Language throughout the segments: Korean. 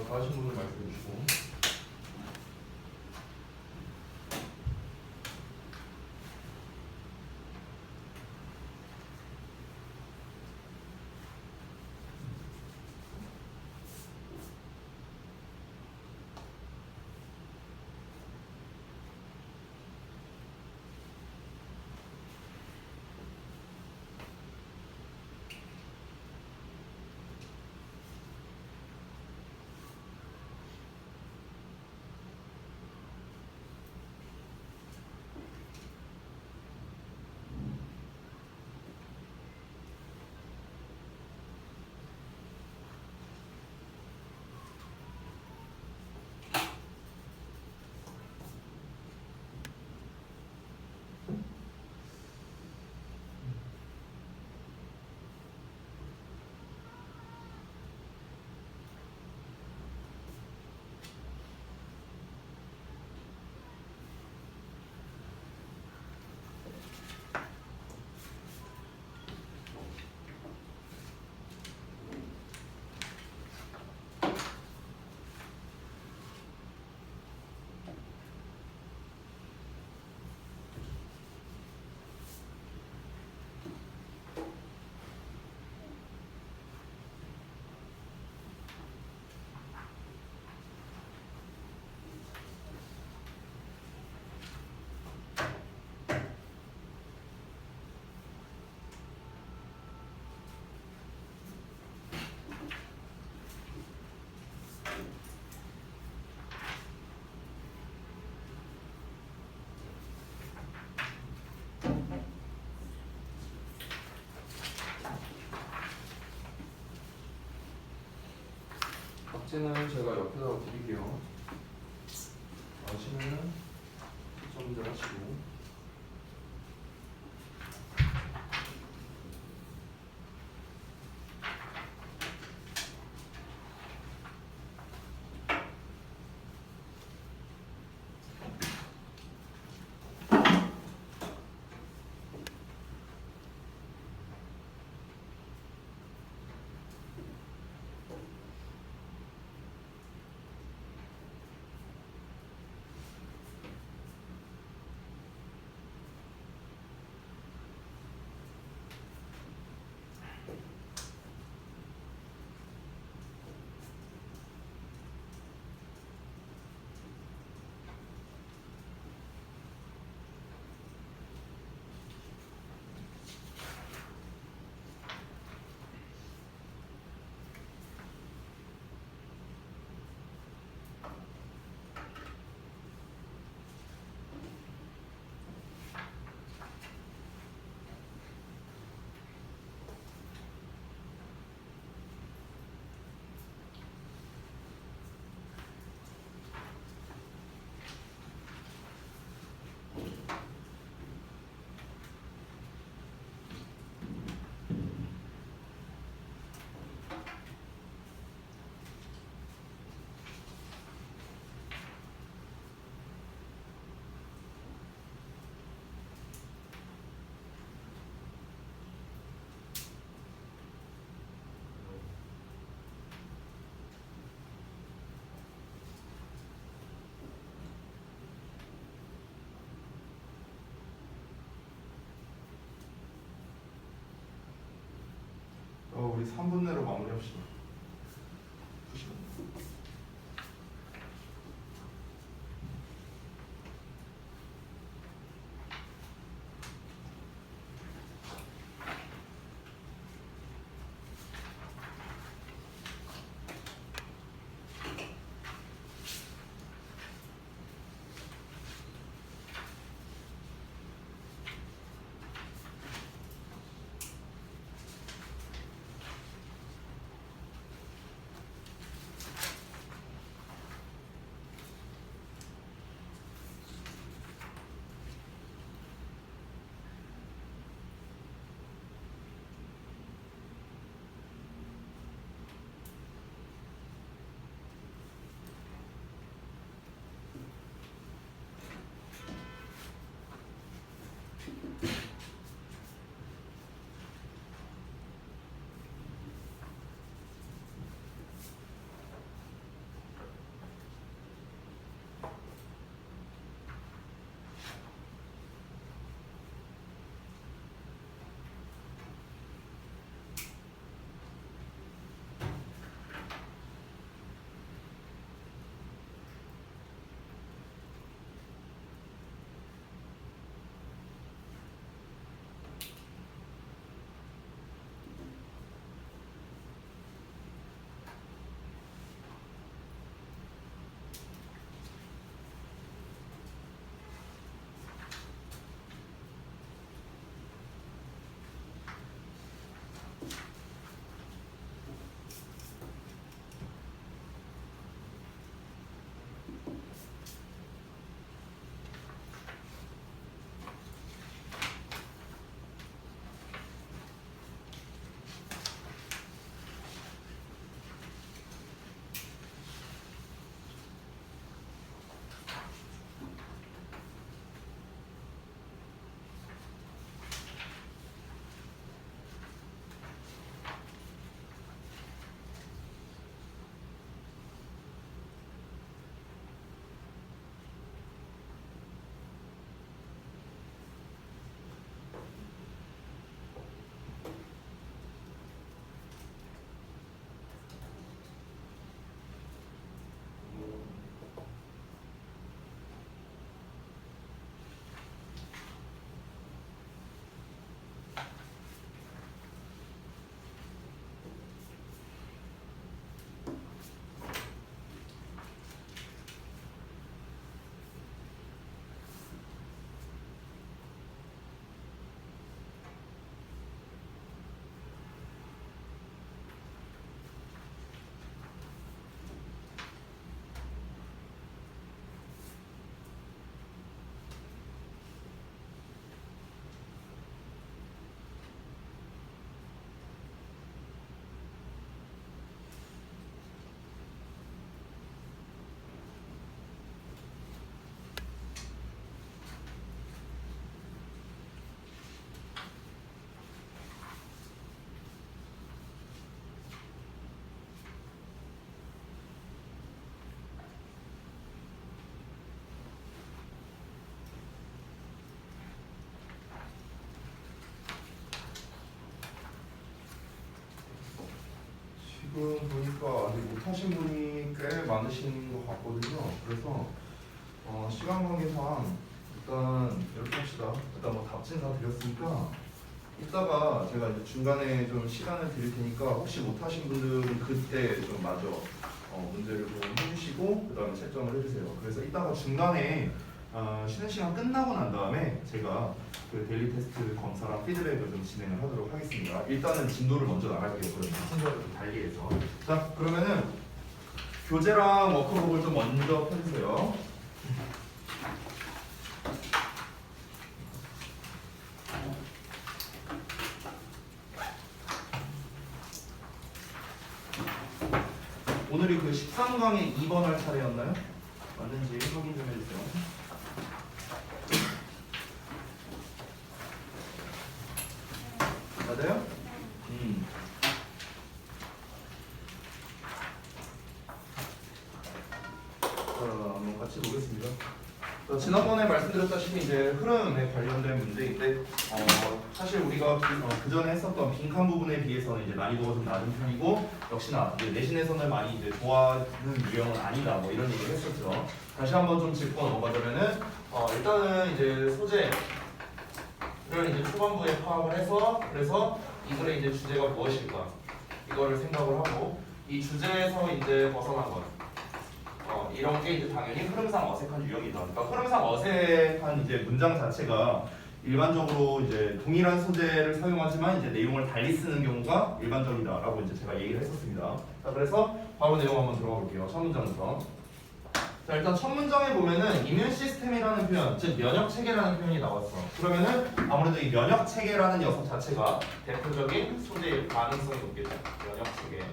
다 하신 분들 말씀해 주시고. 박제는 제가 옆에다가 드릴게요. 아시면은 점들 하시고. 우리 3분 내로 마무리합시다. 지금 보니까 아직 못하신 분이 꽤 많으신 것 같거든요. 그래서 시간 관계상 일단 이렇게 합시다. 일단 뭐 답진 다 드렸으니까 이따가 제가 이제 중간에 좀 시간을 드릴 테니까 혹시 못하신 분들은 그때 좀 마저 문제를 좀 해주시고 그 다음에 채점을 해주세요. 그래서 이따가 중간에 쉬는 시간 끝나고 난 다음에 제가 그 데일리 테스트 검사랑 피드백을 좀 진행을 하도록 하겠습니다. 일단은 진도를 먼저 나갈게요. 그러면 순서를 좀 달리 해서. 자, 그러면은 교재랑 워크북을 좀 먼저 펴주세요. 오늘이 그 13강에 2번 할 차례였나요? 맞는지 확인 좀 해주세요. 맞아요? 한번 같이 보겠습니다. 지난번에 말씀드렸다시피 이제 흐름에 관련된 문제인데 사실 우리가 그 전에 했었던 빈칸 부분에 비해서는 이제 난이도가 좀 낮은 편이고 역시나 이제 내신에서는 많이 이제 좋아하는 유형은 아니다 뭐 이런 얘기를 했었죠. 다시 한번 좀 짚고 넘어가자면은 일단은 이제 소재를 이제 초반부에 파악을 해서 그래서 이 글의 이제 주제가 무엇일까 이거를 생각을 하고 이 주제에서 이제 벗어난 것. 이런 게 이제 당연히 흐름상 어색한 유형이다. 그러니까 흐름상 어색한 이제 문장 자체가 일반적으로 이제 동일한 소재를 사용하지만 이제 내용을 달리 쓰는 경우가 일반적이다라고 이제 제가 얘기를 했었습니다. 자, 그래서 바로 내용 한번 들어가 볼게요. 첫 문장부터. 자, 일단 첫 문장에 보면은 이뮨 시스템이라는 표현, 즉 면역 체계라는 표현이 나왔어. 그러면은 아무래도 이 면역 체계라는 녀석 자체가 대표적인 소재일 가능성이 높겠죠. 면역 체계.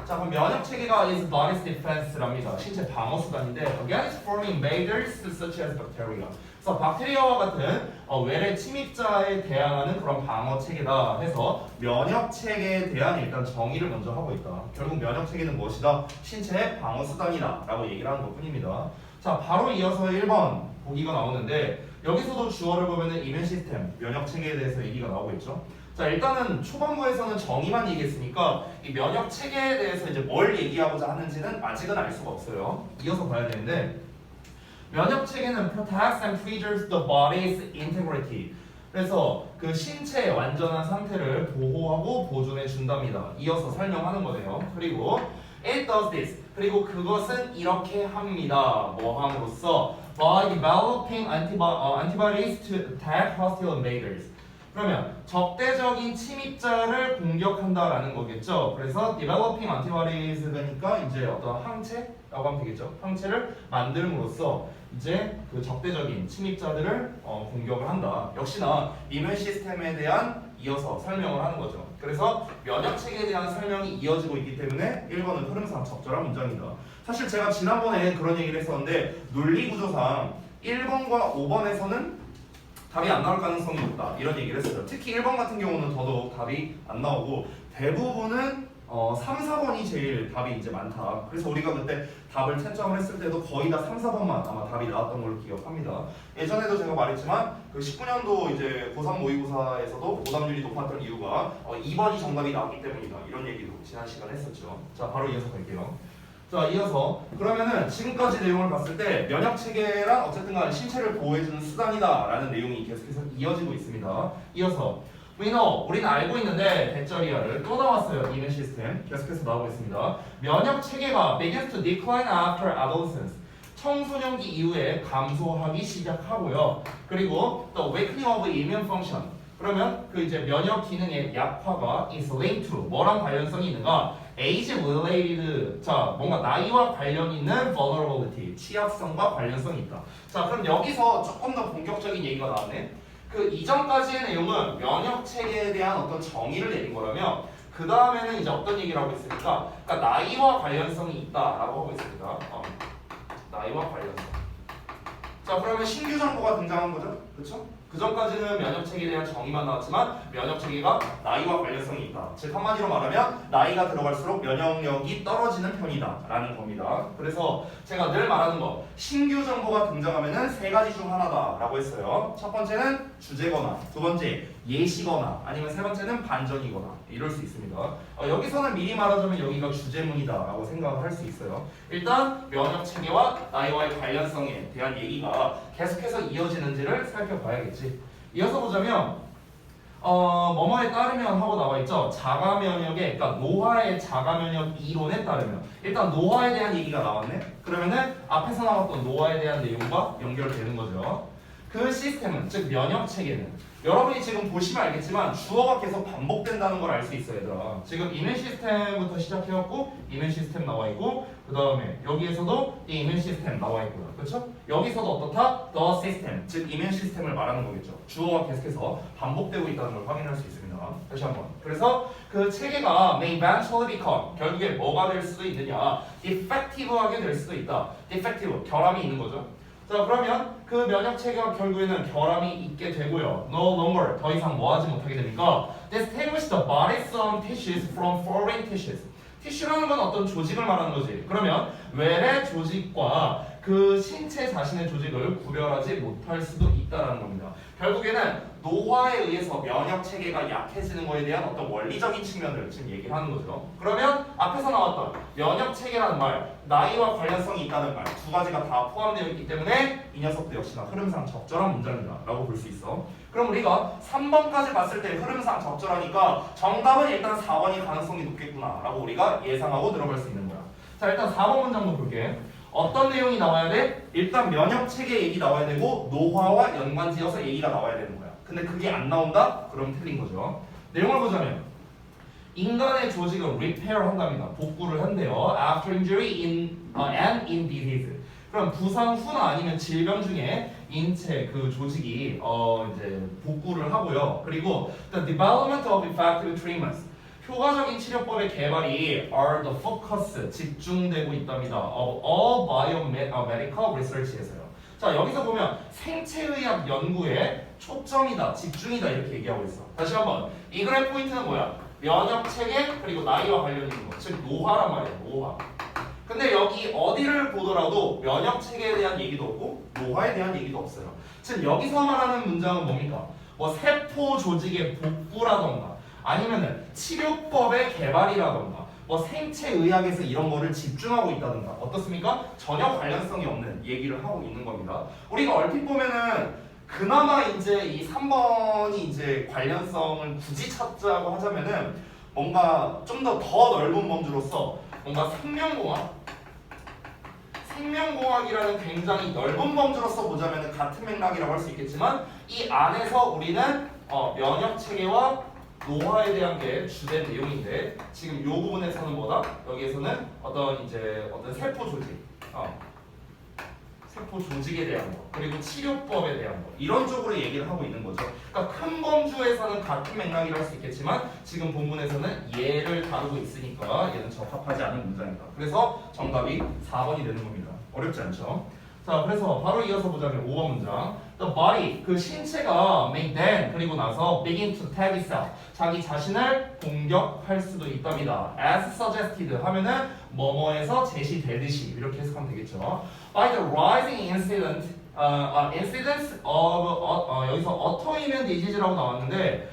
자, 그럼 면역 체계가 is body's defense랍니다. 신체 방어 수단인데 against foreign invaders such as bacteria. 그래서 박테리아와 같은 외래 침입자에 대항하는 그런 방어 체계다 해서 면역 체계에 대한 일단 정의를 먼저 하고 있다. 결국 면역 체계는 무엇이다? 신체의 방어 수단이다라고 얘기를 하는 것뿐입니다. 자, 바로 이어서 1번 보기가 나오는데 여기서도 주어를 보면은 이뮨 시스템, 면역 체계에 대해서 얘기가 나오고 있죠. 자, 일단은 초반부에서는 정의만 얘기했으니까 이 면역 체계에 대해서 이제 뭘 얘기하고자 하는지는 아직은 알 수가 없어요. 이어서 봐야 되는데 면역 체계는 protects and preserves the body's integrity. 그래서 그 신체의 완전한 상태를 보호하고 보존해 준답니다. 이어서 설명하는 거네요. 그리고 it does this. 그리고 그것은 이렇게 합니다. 뭐 함으로써 by developing antibodies to attack hostile invaders. 그러면 적대적인 침입자를 공격한다라는 거겠죠. 그래서 developing antibodies니까 이제 어떤 항체라고 하면 되겠죠. 항체를 만들므로써 이제 그 적대적인 침입자들을 공격을 한다. 역시나 이뮨 시스템에 대한 이어서 설명을 하는 거죠. 그래서 면역 체계에 대한 설명이 이어지고 있기 때문에 1번은 흐름상 적절한 문장이다. 사실 제가 지난번에 그런 얘기를 했었는데 논리 구조상 1번과 5번에서는 답이 안 나올 가능성이 높다 이런 얘기를 했어요. 특히 1번 같은 경우는 더더욱 답이 안 나오고 대부분은 3, 4번이 제일 답이 이제 많다. 그래서 우리가 그때 답을 채점을 했을 때도 거의 다 3, 4번만 아마 답이 나왔던 걸로 기억합니다. 예전에도 제가 말했지만 그 19년도 이제 고3 모의고사에서도 오답률이 높았던 이유가 2번이 정답이 나왔기 때문이다. 이런 얘기도 지난 시간에 했었죠. 자, 바로 이어서 갈게요. 자, 이어서 그러면은 지금까지 내용을 봤을 때 면역 체계란 어쨌든 간 신체를 보호해주는 수단이다 라는 내용이 계속해서 이어지고 있습니다. 이어서 we know, 우리는 알고 있는데 대절이야를 또 나왔어요. 이뮨 시스템 계속해서 나오고 있습니다. 면역 체계가 begins to decline after adolescence. 청소년기 이후에 감소하기 시작하고요. 그리고 the weakening of immune function. 그러면 그 이제 면역 기능의 약화가 is linked to 뭐랑 관련성이 있는가? age related, 자 뭔가 나이와 관련 있는 vulnerability, 취약성과 관련성이 있다. 자, 그럼 여기서 조금 더 본격적인 얘기가 나왔네. 그 이전까지의 내용은 면역 체계에 대한 어떤 정의를 내린 거라면 그 다음에는 이제 어떤 얘기를 하고 있습니까? 그러니까 나이와 관련성이 있다라고 하고 있습니다. 나이와 관련성. 자, 그러면 신규 정보가 등장한 거죠, 그렇죠? 그 전까지는 면역체계에 대한 정의만 나왔지만 면역체계가 나이와 관련성이 있다. 즉 한마디로 말하면 나이가 들어갈수록 면역력이 떨어지는 편이다 라는 겁니다. 그래서 제가 늘 말하는 거 신규 정보가 등장하면은 세 가지 중 하나다 라고 했어요. 첫 번째는 주제거나, 두 번째 예시거나, 아니면 세 번째는 반전이거나 이럴 수 있습니다. 여기서는 미리 말하자면 여기가 주제문이다 라고 생각을 할 수 있어요. 일단 면역체계와 나이와의 관련성에 대한 얘기가 계속해서 이어지는지를 살펴봐야겠지. 이어서 보자면 뭐뭐에 따르면 하고 나와 있죠. 자가면역의, 그러니까 노화의 자가면역 이론에 따르면, 일단 노화에 대한 얘기가 나왔네. 그러면은 앞에서 나왔던 노화에 대한 내용과 연결되는 거죠. 그 시스템은, 즉 면역 체계는, 여러분이 지금 보시면 알겠지만 주어가 계속 반복된다는 걸 알 수 있어요, 얘들아. 지금 이면 시스템부터 시작해갖고 이면 시스템 나와 있고, 그 다음에 여기에서도 이 이면 시스템 나와 있고요, 그렇죠? 여기서도 어떻다? The system, 즉 이면 시스템을 말하는 거겠죠. 주어가 계속해서 반복되고 있다는 걸 확인할 수 있습니다. 다시 한번. 그래서 그 체계가 may eventually become, 결국에 뭐가 될 수도 있느냐? defective하게 될 수도 있다. defective, 결함이 있는 거죠. 자, 그러면 그 면역 체계가 결국에는 결함이 있게 되고요. No longer, 더 이상 뭐 하지 못하게 되니까 distinguish the body's own tissues from foreign tissues. 티슈라는 건 어떤 조직을 말하는 거지. 그러면 외래 조직과 그 신체 자신의 조직을 구별하지 못할 수도 있다는 겁니다. 결국에는 노화에 의해서 면역 체계가 약해지는 것에 대한 어떤 원리적인 측면을 지금 얘기하는 거죠. 그러면 앞에서 나왔던 면역 체계라는 말, 나이와 관련성이 있다는 말 두 가지가 다 포함되어 있기 때문에 이 녀석도 역시나 흐름상 적절한 문장이다라고 볼 수 있어. 그럼 우리가 3번까지 봤을 때 흐름상 적절하니까 정답은 일단 4번이 가능성이 높겠구나라고 우리가 예상하고 들어갈 수 있는 거야. 자, 일단 4번 문장도 볼게. 어떤 내용이 나와야 돼? 일단 면역 체계 얘기 나와야 되고 노화와 연관지어서 얘기가 나와야 되는 거야. 근데 그게 안 나온다? 그럼 틀린 거죠. 내용을 보자면 인간의 조직은 repair 한답니다. 복구를 한대요. After injury and in disease. 그럼 부상 후나 아니면 질병 중에 인체 그 조직이 이제 복구를 하고요. 그리고 the development of effective treatments. 효과적인 치료법의 개발이 are the focus, 집중되고 있답니다. of all biomedical research에서요. 자, 여기서 보면 생체의학 연구에 초점이다, 집중이다 이렇게 얘기하고 있어. 다시 한번 이 그래프 포인트는 뭐야? 면역 체계 그리고 나이와 관련 있는 거, 즉 노화란 말이야, 노화. 근데 여기 어디를 보더라도 면역 체계에 대한 얘기도 없고 노화에 대한 얘기도 없어요. 즉 여기서 말하는 문장은 뭡니까? 뭐 세포 조직의 복구라던가 아니면은 치료법의 개발이라던가 뭐 생체의학에서 이런 거를 집중하고 있다던가 어떻습니까? 전혀 관련성이 없는 얘기를 하고 있는 겁니다. 우리가 얼핏 보면은 그나마 이제 이 3번이 이제 관련성을 굳이 찾자고 하자면은 뭔가 좀 더 넓은 범주로서 뭔가 생명공학이라는 굉장히 넓은 범주로서 보자면은 같은 맥락이라고 할 수 있겠지만 이 안에서 우리는 면역 체계와 노화에 대한 게 주된 내용인데 지금 이 부분에서는 뭐다? 여기에서는 어떤 세포 조직, 세포 조직에 대한 거 그리고 치료법에 대한 거 이런 쪽으로 얘기를 하고 있는 거죠. 그러니까 큰 범주에서는 같은 맥락이라 할 수 있겠지만 지금 본문에서는 얘를 다루고 있으니까 얘는 적합하지 않은 문장이다. 그래서 정답이 4번이 되는 겁니다. 어렵지 않죠? 자, 그래서 바로 이어서 보자면 5번 문장. The body, 그 신체가 may then, 그리고 나서 begin to attack itself, 자기 자신을 공격할 수도 있답니다. As suggested 하면은 뭐뭐에서 제시되듯이 이렇게 해석하면 되겠죠. By the rising incidence of 여기서 autoimmune disease라고 나왔는데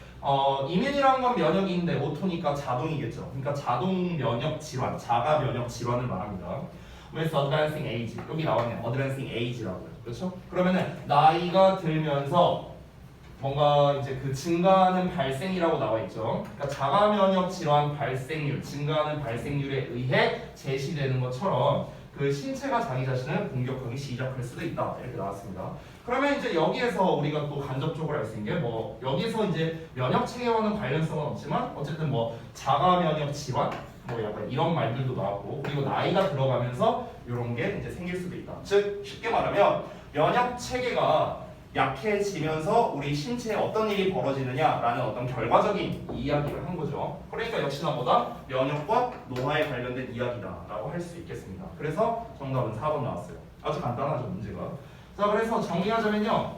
이면이라는 건 면역인데 오토니까 자동이겠죠. 그러니까 자동 면역 질환, 자가 면역 질환을 말합니다. with advancing age. 여기 나왔네요. advancing age라고요. 그렇죠? 그러면은 나이가 들면서 뭔가 이제 그 증가하는 발생이라고 나와 있죠. 그러니까 자가 면역 질환 발생률, 증가하는 발생률에 의해 제시되는 것처럼 그 신체가 자기 자신을 공격하기 시작할 수도 있다. 이렇게 나왔습니다. 그러면 이제 여기에서 우리가 또 간접적으로 알 수 있는 게 뭐 여기서 이제 면역 체계와는 관련성은 없지만 어쨌든 뭐 자가 면역 질환 뭐 약간 이런 말들도 나왔고 그리고 나이가 들어가면서 이런 게 이제 생길 수도 있다. 즉 쉽게 말하면 면역 체계가 약해지면서 우리 신체에 어떤 일이 벌어지느냐라는 어떤 결과적인 이야기를 한 거죠. 그러니까 역시나 뭐다? 면역과 노화에 관련된 이야기다라고 할 수 있겠습니다. 그래서 정답은 4번 나왔어요. 아주 간단하죠, 문제가. 자, 그래서 정리하자면요.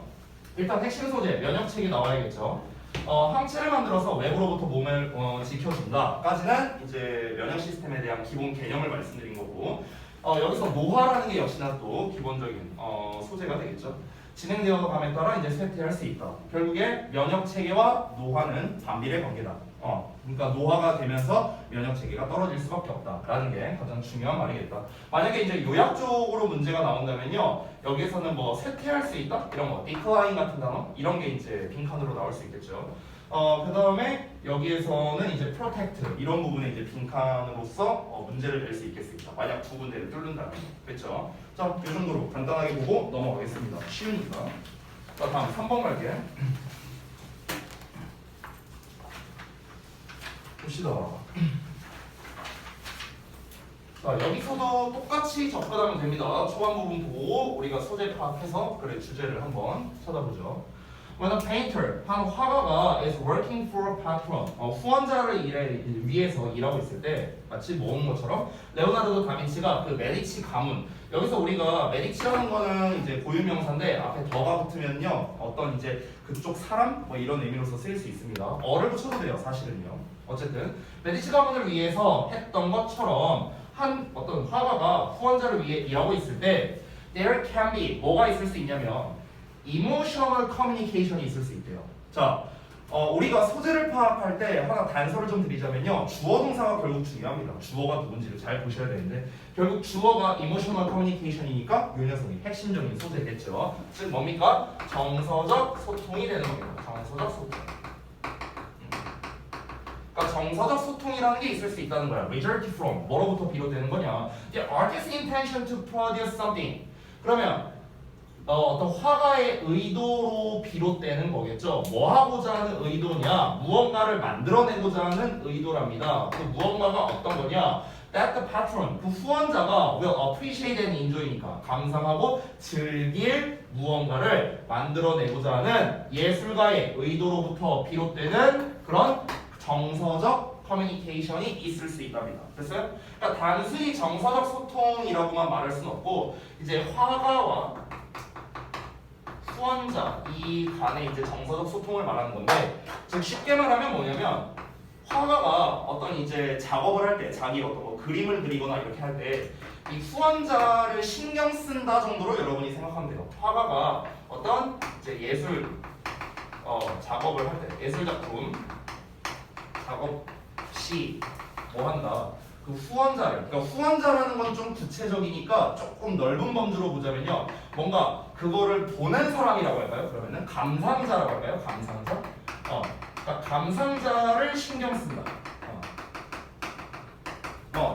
일단 핵심 소재 면역책이 나와야겠죠. 항체를 만들어서 외부로부터 몸을 지켜준다까지는 이제 면역 시스템에 대한 기본 개념을 말씀드린 거고, 여기서 노화라는 게 역시나 또 기본적인 소재가 되겠죠. 진행되어 감에 따라 이제 쇠퇴할 수 있다. 결국에 면역 체계와 노화는 반비례 관계다. 그러니까 노화가 되면서 면역 체계가 떨어질 수밖에 없다라는 게 가장 중요한 말이겠다. 만약에 이제 요약적으로 문제가 나온다면요, 여기에서는 뭐 쇠퇴할 수 있다 이런 거, decline 같은 단어 이런 게 이제 빈칸으로 나올 수 있겠죠. 그 다음에 여기에서는 이제 protect 이런 부분에 이제 빈칸으로서 문제를 낼 수 있겠습니다. 만약 두 군데를 뚫는다면, 그렇죠? 자, 이 정도로 간단하게 보고 넘어가겠습니다. 쉬우니까. 자, 다음 3번 갈게. 봅시다. 자, 여기서도 똑같이 접근하면 됩니다. 초반 부분 보고 우리가 소재 파악해서 그래 주제를 한번 찾아보죠. When a painter, 한 화가가 is working for a patron, 후원자를 위해서 일하고 있을 때 마치 모은 것처럼 레오나르도 다빈치가 그 메디치 가문, 여기서 우리가 메디치라는 거는 이제 고유명사인데 앞에 더가 붙으면요 어떤 이제 그쪽 사람 뭐 이런 의미로서 쓰일 수 있습니다. 어를 붙여도 돼요 사실은요. 어쨌든 메디치 가문을 위해서 했던 것처럼 한 어떤 화가가 후원자를 위해 일하고 있을 때 there can be 뭐가 있을 수 있냐면 emotional communication이 있을 수 있대요. 자, 우리가 소재를 파악할 때 하나 단서를 좀 드리자면요, 주어 동사가 결국 중요합니다. 주어가 누군지를 잘 보셔야 되는데 결국 주어가 emotional communication이니까 이 녀석이 핵심적인 소재겠죠. 즉 뭡니까? 정서적 소통이 되는 겁니다. 정서적 소통. 그러니까 정서적 소통이라는 게 있을 수 있다는 거야. result from 뭐로부터 비롯되는 거냐? The artist's intention to produce something. 그러면 어떤 화가의 의도로 비롯되는 거겠죠. 뭐 하고자 하는 의도냐? 무언가를 만들어내고자 하는 의도랍니다. 그 무언가가 어떤 거냐? That the patron, 그 후원자가 will appreciate and enjoy니까 감상하고 즐길 무언가를 만들어내고자 하는 예술가의 의도로부터 비롯되는 그런 정서적 커뮤니케이션이 있을 수 있답니다. 됐어요? 그러니까 단순히 정서적 소통이라고만 말할 수는 없고 이제 화가와 후원자 이 간의 이제 정서적 소통을 말하는 건데, 즉 쉽게 말하면 뭐냐면 화가가 어떤 이제 작업을 할 때 자기 어떤 뭐 그림을 그리거나 이렇게 할 때 이 후원자를 신경 쓴다 정도로 여러분이 생각하면 돼요. 화가가 어떤 이제 예술 작업을 할 때 예술 작품 작업 시 뭐 한다. 그 후원자를, 그러니까 후원자라는 건 좀 구체적이니까 조금 넓은 범주로 보자면요, 뭔가 그거를 보는 사람이라고 할까요? 그러면은 감상자라고 할까요? 감상자? 그러니까 감상자를 신경 쓴다.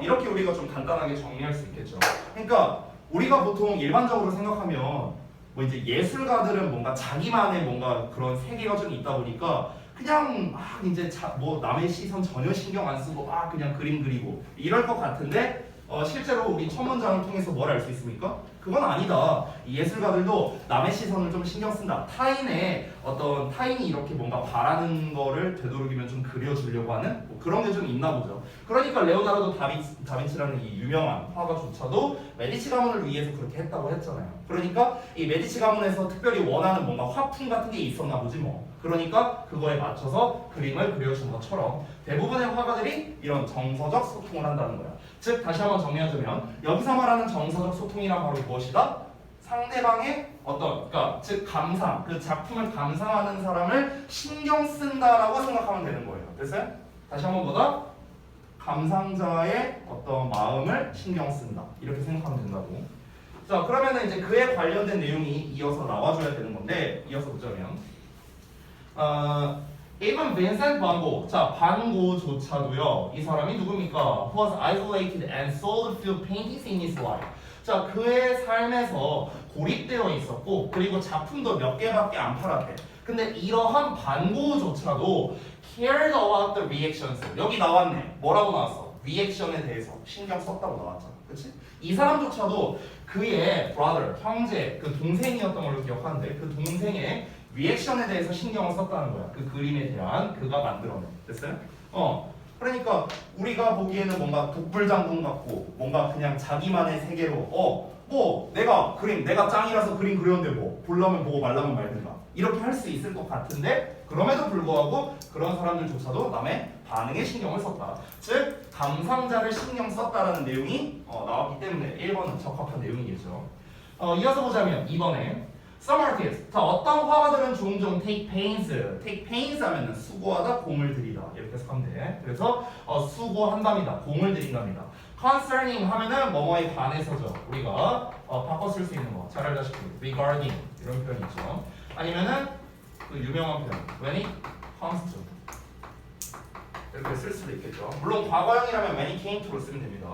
이렇게 우리가 좀 간단하게 정리할 수 있겠죠. 그러니까 우리가 보통 일반적으로 생각하면 뭐 이제 예술가들은 뭔가 자기만의 뭔가 그런 세계가 좀 있다 보니까 그냥 이제 뭐 남의 시선 전혀 신경 안 쓰고 그냥 그림 그리고 이럴 것 같은데 실제로 우리 첫 문장을 통해서 뭘 알 수 있습니까? 그건 아니다. 이 예술가들도 남의 시선을 좀 신경 쓴다. 타인이 이렇게 뭔가 바라는 거를 되도록이면 좀 그려주려고 하는 뭐 그런 게 좀 있나 보죠. 그러니까 레오나르도 다빈치라는 이 유명한 화가조차도 메디치 가문을 위해서 그렇게 했다고 했잖아요. 그러니까 이 메디치 가문에서 특별히 원하는 뭔가 화풍 같은 게 있었나 보지 뭐. 그러니까 그거에 맞춰서 그림을 그려준 것처럼 대부분의 화가들이 이런 정서적 소통을 한다는 거야. 즉 다시 한번 정리하자면 여기서 말하는 정서적 소통이란 바로 무엇이다? 상대방의 그러니까 즉 감상, 그 작품을 감상하는 사람을 신경 쓴다라고 생각하면 되는 거예요. 됐어요? 다시 한번 보다 감상자의 어떤 마음을 신경 쓴다 이렇게 생각하면 된다고. 자, 그러면은 이제 그에 관련된 내용이 이어서 나와줘야 되는 건데 이어서 보자면 even Vincent van Gogh, 자 반고조차도요 이 사람이 누굽니까? Who was isolated and sold few paintings in his life. 자 그의 삶에서 고립되어 있었고 그리고 작품도 몇 개밖에 안 팔았대. 근데 이러한 반고조차도 cared about the reactions. 여기 나왔네. 뭐라고 나왔어? 리액션에 대해서 신경 썼다고 나왔잖아. 그치? 이 사람조차도 그의 brother, 형제, 그 동생이었던 걸로 기억하는데 그 동생의 리액션에 대해서 신경을 썼다는 거야. 그 그림에 대한 그가 만들어낸. 됐어요? 그러니까 우리가 보기에는 뭔가 독불장군 같고 뭔가 그냥 자기만의 세계로 뭐 내가 짱이라서 그림 그렸는데 뭐 보려면 보고 말라면 말든가 이렇게 할 수 있을 것 같은데 그럼에도 불구하고 그런 사람들조차도 남의 반응에 신경을 썼다. 즉 감상자를 신경 썼다라는 내용이 나왔기 때문에 1번은 적합한 내용이겠죠. 이어서 보자면 2번에 Some artists. 자, 어떤 화가들은 종종 take pains 하면은 수고하다, 공을 들이다 이렇게 해석하면 돼. 그래서 수고한답니다. 공을 들인답니다. concerning 하면은 뭐뭐에 관해서죠. 우리가 바꿔 쓸 수 있는 거 잘 알다시피 regarding 이런 표현 있죠. 아니면은 그 유명한 표현 when it comes to 이렇게 쓸 수도 있겠죠. 물론 과거형이라면 when it came to로 쓰면 됩니다.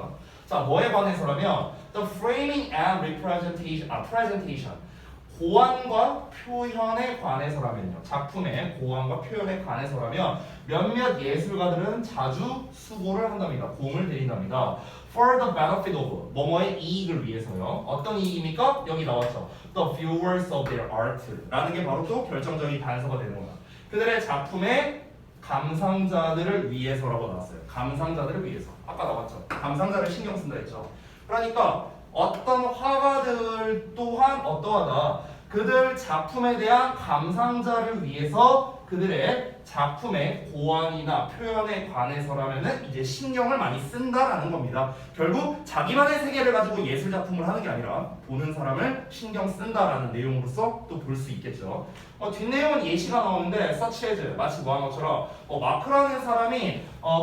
자, 뭐에 관해서라면 the framing and presentation 고안과 표현에 관해서라면요. 작품의 고안과 표현에 관해서라면 몇몇 예술가들은 자주 수고를 한답니다. 공을 들인답니다. For the benefit of 뭐뭐의 이익을 위해서요. 어떤 이익입니까? 여기 나왔죠. The viewers of their art 라는 게 바로 또 결정적인 단서가 되는 겁니다. 그들의 작품의 감상자들을 위해서라고 나왔어요. 감상자들을 위해서. 아까 나왔죠. 감상자를 신경 쓴다 했죠. 그러니까 어떤 화가들 또한 어떠하다. 그들 작품에 대한 감상자를 위해서 그들의 작품의 고안이나 표현에 관해서라면은 이제 신경을 많이 쓴다라는 겁니다. 결국 자기만의 세계를 가지고 예술 작품을 하는 게 아니라 보는 사람을 신경 쓴다라는 내용으로서 또 볼 수 있겠죠. 뒷내용은 예시가 나오는데 such as 마치 뭐 하는 것처럼 마크라는 사람이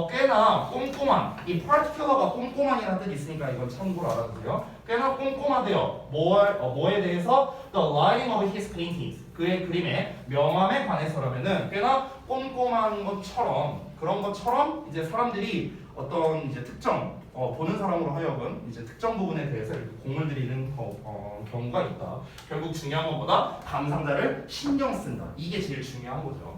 꽤나 꼼꼼한 이 particular가 꼼꼼한이라는 뜻이 있으니까 이건 참고로 알아두세요. 꽤나 꼼꼼하대요. 뭐에 대해서 the lighting of his paintings 그의 그림의 명암에 관해서라면은 꽤나 꼼꼼한 것처럼 그런 것처럼 이제 사람들이 어떤 이제 특정 보는 사람으로 하여금 이제 특정 부분에 대해서 이렇게 공을 들이는 경우가 있다. 결국 중요한 것보다 감상자를 신경 쓴다. 이게 제일 중요한 거죠.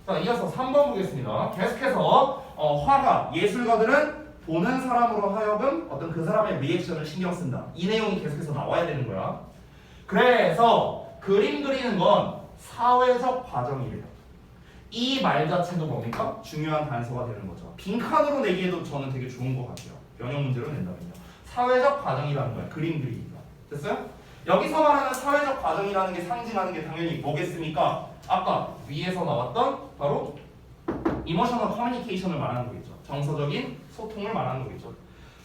자, 이어서 3번 보겠습니다. 계속해서 화가 예술가들은 보는 사람으로 하여금 어떤 그 사람의 리액션을 신경 쓴다. 이 내용이 계속해서 나와야 되는 거야. 그래서 그림 그리는 건 사회적 과정이래요. 이 말 자체도 뭡니까? 중요한 단서가 되는 거죠. 빈칸으로 내기에도 저는 되게 좋은 것 같아요. 변형 문제로 낸다면요. 사회적 과정이라는 거야. 그림 그리기가. 됐어요? 여기서 말하는 사회적 과정이라는 게 상징하는 게 당연히 뭐겠습니까? 아까 위에서 나왔던 바로 이모셔널 커뮤니케이션을 말하는 거겠죠. 정서적인 소통을 말하는 거겠죠.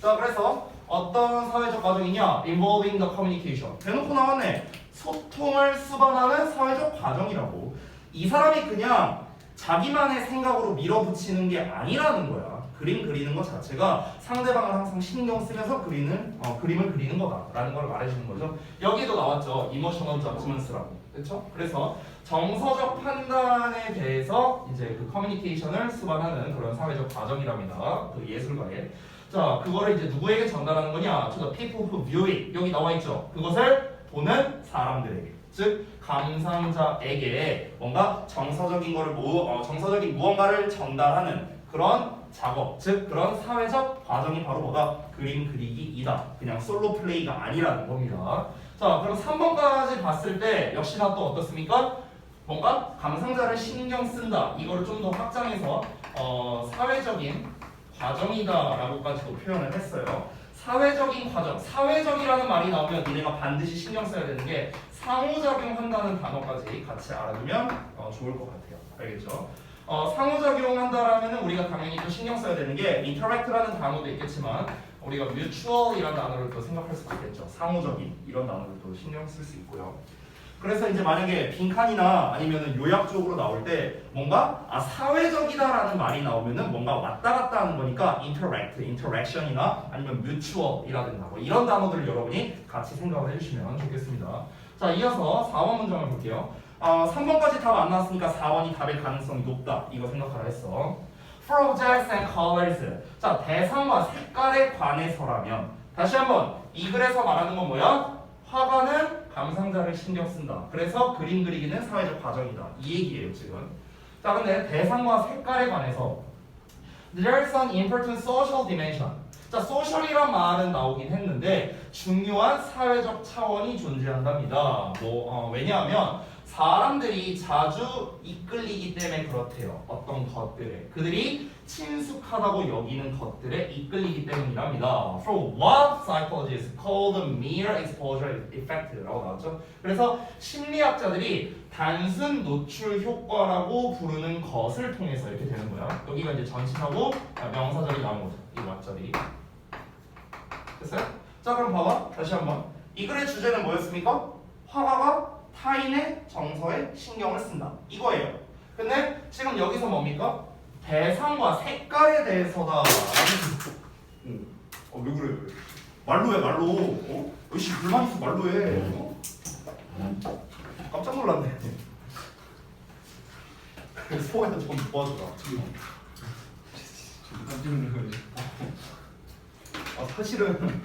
자, 그래서 어떤 사회적 과정이냐? involving the communication. 대놓고 나왔네. 소통을 수반하는 사회적 과정이라고. 이 사람이 그냥 자기만의 생각으로 밀어붙이는 게 아니라는 거야. 그림 그리는 것 자체가 상대방을 항상 신경 쓰면서 그림을 그리는 거다라는 걸 말해주는 거죠. 여기도 나왔죠. emotional judgments라고. 그렇죠? 그래서 정서적 판단에 대해서 이제 그 커뮤니케이션을 수반하는 그런 사회적 과정이랍니다. 그 예술가의. 자, 그거를 이제 누구에게 전달하는 거냐? To the people who view it. 여기 나와 있죠. 그것을 보는 사람들에게. 즉 감상자에게 뭔가 정서적인 무언가를 전달하는 그런 작업, 즉 그런 사회적 과정이 바로 뭐다? 그림 그리기이다. 그냥 솔로 플레이가 아니라는 겁니다. 자, 그럼 3번까지 봤을 때 역시나 또 어떻습니까? 뭔가 감상자를 신경 쓴다. 이거를 좀 더 확장해서 사회적인 과정이다라고까지도 표현을 했어요. 사회적인 과정, 사회적이라는 말이 나오면 니네가 반드시 신경 써야 되는 게 상호작용한다는 단어까지 같이 알아두면 좋을 것 같아요. 알겠죠? 상호작용한다라면은 우리가 당연히 또 신경 써야 되는 게 interact라는 단어도 있겠지만 우리가 mutual이라는 단어를 또 생각할 수도 있겠죠. 상호적인 이런 단어를 또 신경 쓸 수 있고요. 그래서 이제 만약에 빈칸이나 아니면은 요약적으로 나올 때 뭔가 사회적이다라는 말이 나오면은 뭔가 왔다 갔다 하는 거니까 interaction이나 아니면 mutual이라든가 뭐 이런 단어들을 여러분이 같이 생각을 해주시면 좋겠습니다. 자, 이어서 4번 문장을 볼게요. 3번까지 답 안 나왔으니까 4번이 답의 가능성이 높다. 이거 생각하라 했어. For objects and colors. 자, 대상과 색깔에 관해서라면 다시 한번 이 글에서 말하는 건 뭐야? 화가는 감상자를 신경 쓴다. 그래서 그림 그리기는 사회적 과정이다. 이 얘기예요 지금. 자, 근데 대상과 색깔에 관해서 There's an important social dimension. 자, social이란 말은 나오긴 했는데 중요한 사회적 차원이 존재한답니다. 왜냐하면 사람들이 자주 이끌리기 때문에 그렇대요. 어떤 것들에. 그들이 친숙하다고 여기는 것들에 이끌리기 때문이랍니다. For what psychologists call the mere exposure effect라고 나왔죠. 그래서 심리학자들이 단순 노출 효과라고 부르는 것을 통해서 이렇게 되는 거야. 여기가 이제 전치사고 명사절이 나온 거죠. 이 왓절이. 됐어요? 자 그럼 봐봐. 다시 한번. 이 글의 주제는 뭐였습니까? 화가가 타인의 정서에 신경을 쓴다. 이거예요. 근데 지금 여기서 뭡니까? 대상과 색깔에 대해서다. 왜 그래? 말로 해, 말로. 의식 불만 있어, 말로 해. 깜짝 놀랐네. 소화해서 좀 도와줘라. 깜짝 놀라가지고. 사실은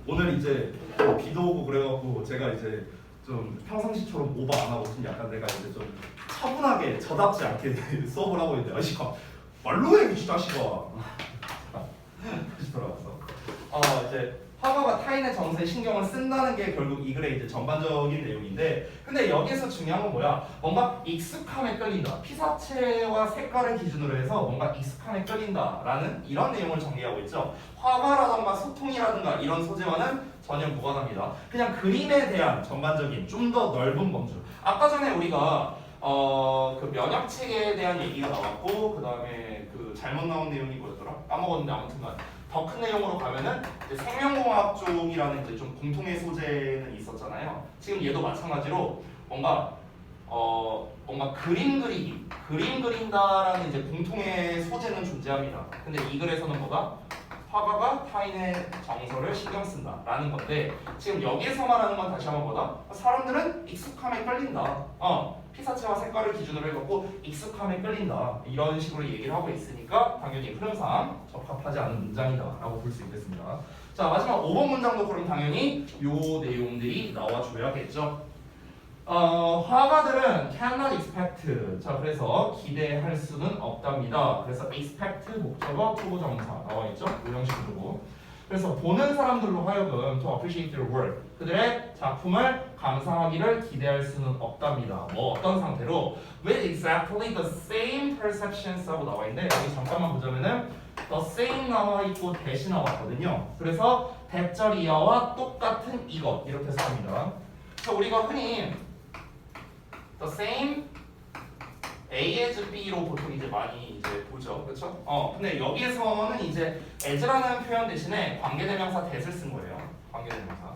오늘 이제 비도 오고 그래갖고 제가 이제 좀 평상시처럼 오버 안 하고 좀 약간 내가 이제 좀 차분하게 저답지 않게 수업을 하고 있는데 아씨가 말로 해, 이 자식아. 다시 돌아와서 이제 화가가 타인의 정서에 신경을 쓴다는 게 결국 이 글의 이제 전반적인 내용인데, 근데 여기서 중요한 건 뭐야? 뭔가 익숙함에 끌린다. 피사체와 색깔을 기준으로 해서 뭔가 익숙함에 끌린다라는 이런 내용을 정리하고 있죠. 화가라던가 소통이라든가 이런 소재와는 전혀 무관합니다. 그냥 그림에 대한 전반적인 좀 더 넓은 범주. 아까 전에 우리가 그 면역체계에 대한 얘기가 나왔고, 그 다음에 그 잘못 나온 내용이 뭐였더라? 까먹었는데 아무튼간 더 큰 내용으로 가면은 이제 생명공학 쪽이라는 이제 좀 공통의 소재는 있었잖아요. 지금 얘도 마찬가지로 뭔가 그림 그린다라는 이제 공통의 소재는 존재합니다. 근데 이 글에서는 뭐가? 화가가 타인의 정서를 신경 쓴다라는 건데, 지금 여기에서 말하는 건 다시 한번 뭐다? 사람들은 익숙함에 끌린다. 피사체와 색깔을 기준으로 해갖고 익숙함에 끌린다. 이런 식으로 얘기를 하고 있으니까 당연히 흐름상 적합하지 않은 문장이다라고 볼 수 있겠습니다. 자, 마지막 5번 문장도 그럼 당연히 요 내용들이 나와줘야겠죠. 화가들은 cannot expect. 자, 그래서 기대할 수는 없답니다. 그래서 expect 목적어 초보정사 나와 있죠. 이 형식으로. 그래서 보는 사람들로 하여금 to appreciate their work, 그들의 작품을 감상하기를 기대할 수는 없답니다. 뭐 어떤 상태로? With exactly the same perceptions 하고 나와 있는데, 여기 잠깐만 보자면은 the same 나와 있고 대시 나왔거든요. 그래서 대절이어와 똑같은 이것 이렇게 써합니다. 그래서 우리가 흔히 the same A as B로 보통 이제 많이 이제 보죠, 그렇죠? 근데 여기에서는 이제 as라는 표현 대신에 관계대명사 that을 쓴 거예요. 관계대명사.